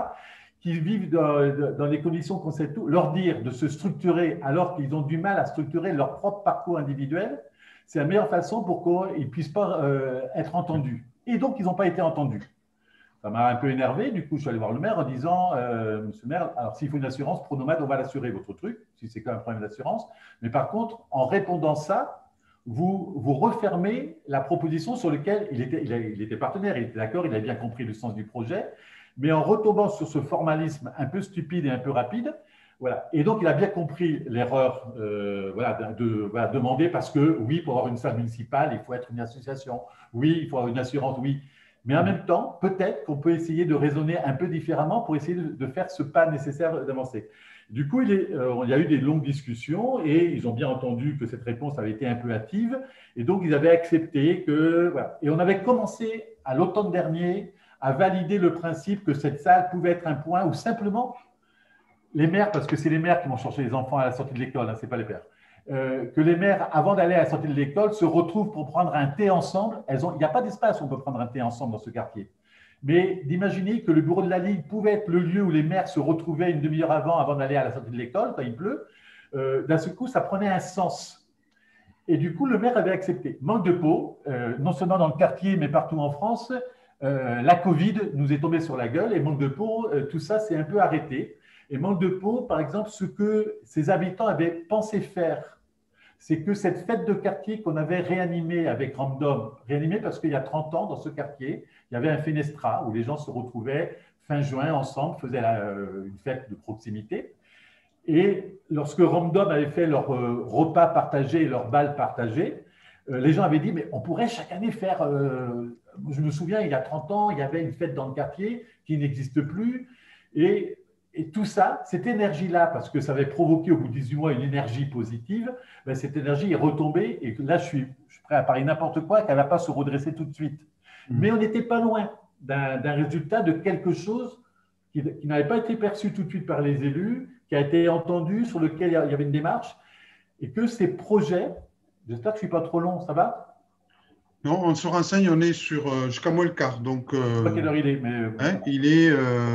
qui vivent dans les conditions qu'on sait tout, leur dire de se structurer alors qu'ils ont du mal à structurer leur propre parcours individuel, c'est la meilleure façon pour qu'ils ne puissent pas être entendus. Et donc, ils n'ont pas été entendus. Ça m'a un peu énervé, du coup, je suis allé voir le maire en disant monsieur le maire, alors s'il faut une assurance, Pronomade, on va l'assurer, votre truc, si c'est quand même un problème d'assurance. Mais par contre, en répondant ça, vous refermez la proposition sur laquelle il était partenaire, il était d'accord, il avait bien compris le sens du projet, mais en retombant sur ce formalisme un peu stupide et un peu rapide, voilà. Et donc, il a bien compris l'erreur de demander parce que, oui, pour avoir une salle municipale, il faut être une association, oui, il faut avoir une assurance, oui. Mais en même temps, peut-être qu'on peut essayer de raisonner un peu différemment pour essayer de faire ce pas nécessaire d'avancer. Du coup, il y a eu des longues discussions et ils ont bien entendu que cette réponse avait été un peu hâtive. Et donc, ils avaient accepté que… Voilà. Et on avait commencé à l'automne dernier à valider le principe que cette salle pouvait être un point où simplement les mères, parce que c'est les mères qui vont chercher les enfants à la sortie de l'école, hein, ce n'est pas les pères, que les mères, avant d'aller à la sortie de l'école, se retrouvent pour prendre un thé ensemble. Il n'y a pas d'espace où on peut prendre un thé ensemble dans ce quartier. Mais d'imaginer que le bureau de la ligne pouvait être le lieu où les mères se retrouvaient une demi-heure avant d'aller à la sortie de l'école, quand il pleut, d'un seul coup, ça prenait un sens. Et du coup, le maire avait accepté. Manque de peau, non seulement dans le quartier, mais partout en France, la Covid nous est tombée sur la gueule et manque de peau, tout ça s'est un peu arrêté. Et manque de peau, par exemple, ce que ces habitants avaient pensé faire, c'est que cette fête de quartier qu'on avait réanimée avec Random, réanimée parce qu'il y a 30 ans, dans ce quartier, il y avait un Fenestra où les gens se retrouvaient fin juin ensemble, faisaient une fête de proximité. Et lorsque Random avait fait leur repas partagé et leur bal partagé, les gens avaient dit, mais on pourrait chaque année faire… je me souviens, il y a 30 ans, il y avait une fête dans le quartier qui n'existe plus. Et tout ça, cette énergie-là, parce que ça avait provoqué au bout de 18 mois une énergie positive, ben cette énergie est retombée et là, je suis prêt à parier n'importe quoi qu'elle ne va pas se redresser tout de suite. Mais on n'était pas loin d'un résultat de quelque chose qui n'avait pas été perçu tout de suite par les élus, qui a été entendu, sur lequel il y avait une démarche, et que ces projets, j'espère que je ne suis pas trop long, ça va ? Non, on se renseigne, on est sur jusqu'à moins le quart. Donc, je ne sais pas quelle heure il est, mais… il est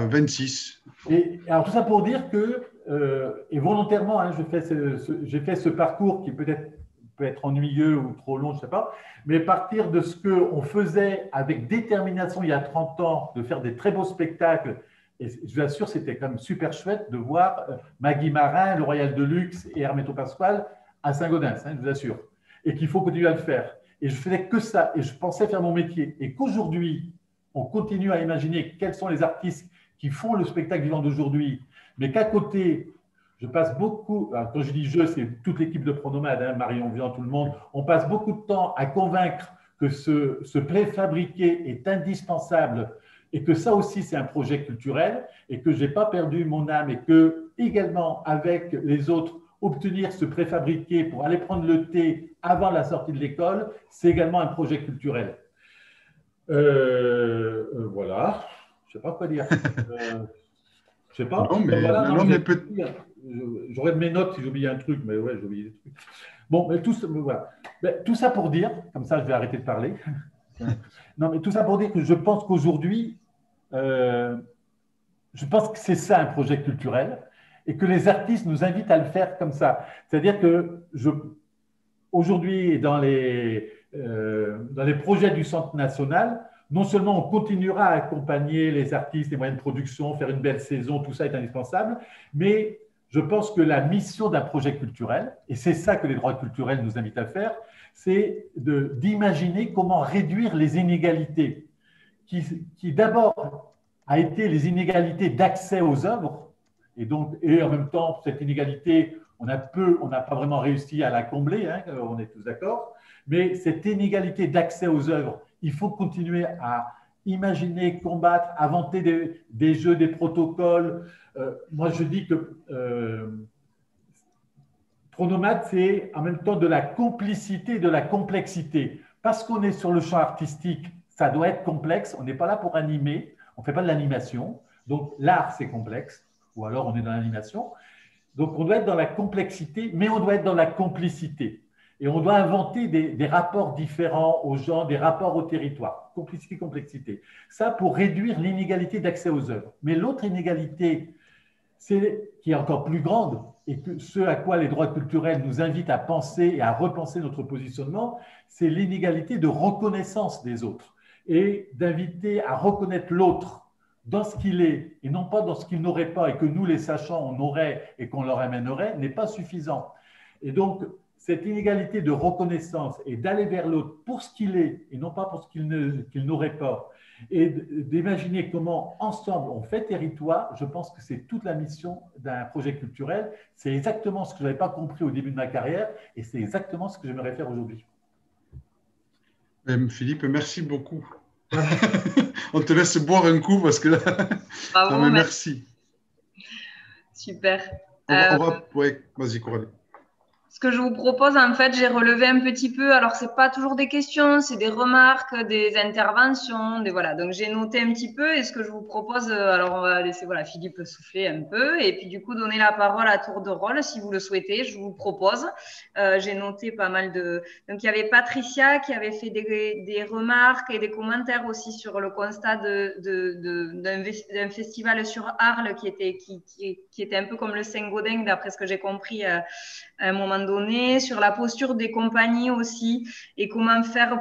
26. Et alors, tout ça pour dire que, et volontairement, hein, j'ai fait ce parcours qui peut être ennuyeux ou trop long, je ne sais pas, mais partir de ce qu'on faisait avec détermination il y a 30 ans, de faire des très beaux spectacles. Et je vous assure, c'était quand même super chouette de voir Maggie Marin, le Royal de Luxe et Herméto Pasquale à Saint-Gaudens, hein, je vous assure. Et qu'il faut continuer à le faire. Et je faisais que ça, et je pensais faire mon métier. Et qu'aujourd'hui, on continue à imaginer quels sont les artistes qui font le spectacle vivant d'aujourd'hui, mais qu'à côté, je passe beaucoup, quand je dis je, c'est toute l'équipe de Pronomade, hein, Marion Vian, tout le monde, on passe beaucoup de temps à convaincre que ce préfabriqué est indispensable et que ça aussi c'est un projet culturel et que je n'ai pas perdu mon âme et que également avec les autres, obtenir ce préfabriqué pour aller prendre le thé avant la sortie de l'école, c'est également un projet culturel. Voilà, je ne sais pas quoi dire. Je sais pas. Non, mais, voilà, non, mais peut... J'aurais de mes notes si j'oubliais un truc, mais ouais, j'ai oublié des trucs. Bon, mais voilà. Tout ça pour dire, comme ça je vais arrêter de parler. Non, mais tout ça pour dire que je pense qu'aujourd'hui, je pense que c'est ça un projet culturel et que les artistes nous invitent à le faire comme ça. C'est-à-dire que aujourd'hui, dans les projets du Centre national, non seulement on continuera à accompagner les artistes, les moyens de production, faire une belle saison, tout ça est indispensable, mais je pense que la mission d'un projet culturel, et c'est ça que les droits culturels nous invitent à faire, c'est d'imaginer comment réduire les inégalités, qui d'abord a été les inégalités d'accès aux œuvres, et en même temps, cette inégalité, on n'a pas vraiment réussi à la combler, hein, on est tous d'accord, mais cette inégalité d'accès aux œuvres, il faut continuer à imaginer, combattre, inventer des jeux, des protocoles. Moi, je dis que Pronomade, c'est en même temps de la complicité et de la complexité. Parce qu'on est sur le champ artistique, ça doit être complexe. On n'est pas là pour animer, on ne fait pas de l'animation. Donc, l'art, c'est complexe, ou alors on est dans l'animation. Donc, on doit être dans la complexité, mais on doit être dans la complicité. Et on doit inventer des rapports différents aux gens, des rapports au territoire. Complicité, complexité. Ça, pour réduire l'inégalité d'accès aux œuvres. Mais l'autre inégalité, qui est encore plus grande, et ce à quoi les droits culturels nous invitent à penser et à repenser notre positionnement, c'est l'inégalité de reconnaissance des autres et d'inviter à reconnaître l'autre dans ce qu'il est et non pas dans ce qu'il n'aurait pas et que nous, les sachants, on aurait et qu'on leur amènerait, n'est pas suffisant. Et donc, cette inégalité de reconnaissance et d'aller vers l'autre pour ce qu'il est et non pas pour ce qu'il n'aurait pas, et d'imaginer comment ensemble on fait territoire, je pense que c'est toute la mission d'un projet culturel. C'est exactement ce que je n'avais pas compris au début de ma carrière et c'est exactement ce que j'aimerais faire aujourd'hui. Philippe, merci beaucoup. On te laisse boire un coup parce que là… Bravo, non, mais merci. Super. Ouais, vas-y, Coralie. Ce que je vous propose, en fait, j'ai relevé un petit peu. Alors, c'est pas toujours des questions, c'est des remarques, des interventions, voilà. Donc, j'ai noté un petit peu. Et ce que je vous propose, alors on va laisser Philippe souffler un peu et puis du coup donner la parole à tour de rôle si vous le souhaitez. Je vous propose. J'ai noté pas mal de. Donc, il y avait Patricia qui avait fait des remarques et des commentaires aussi sur le constat d'un festival sur Arles qui était un peu comme le Saint-Gaudens, d'après ce que j'ai compris. À un moment donné, sur la posture des compagnies aussi et comment faire pour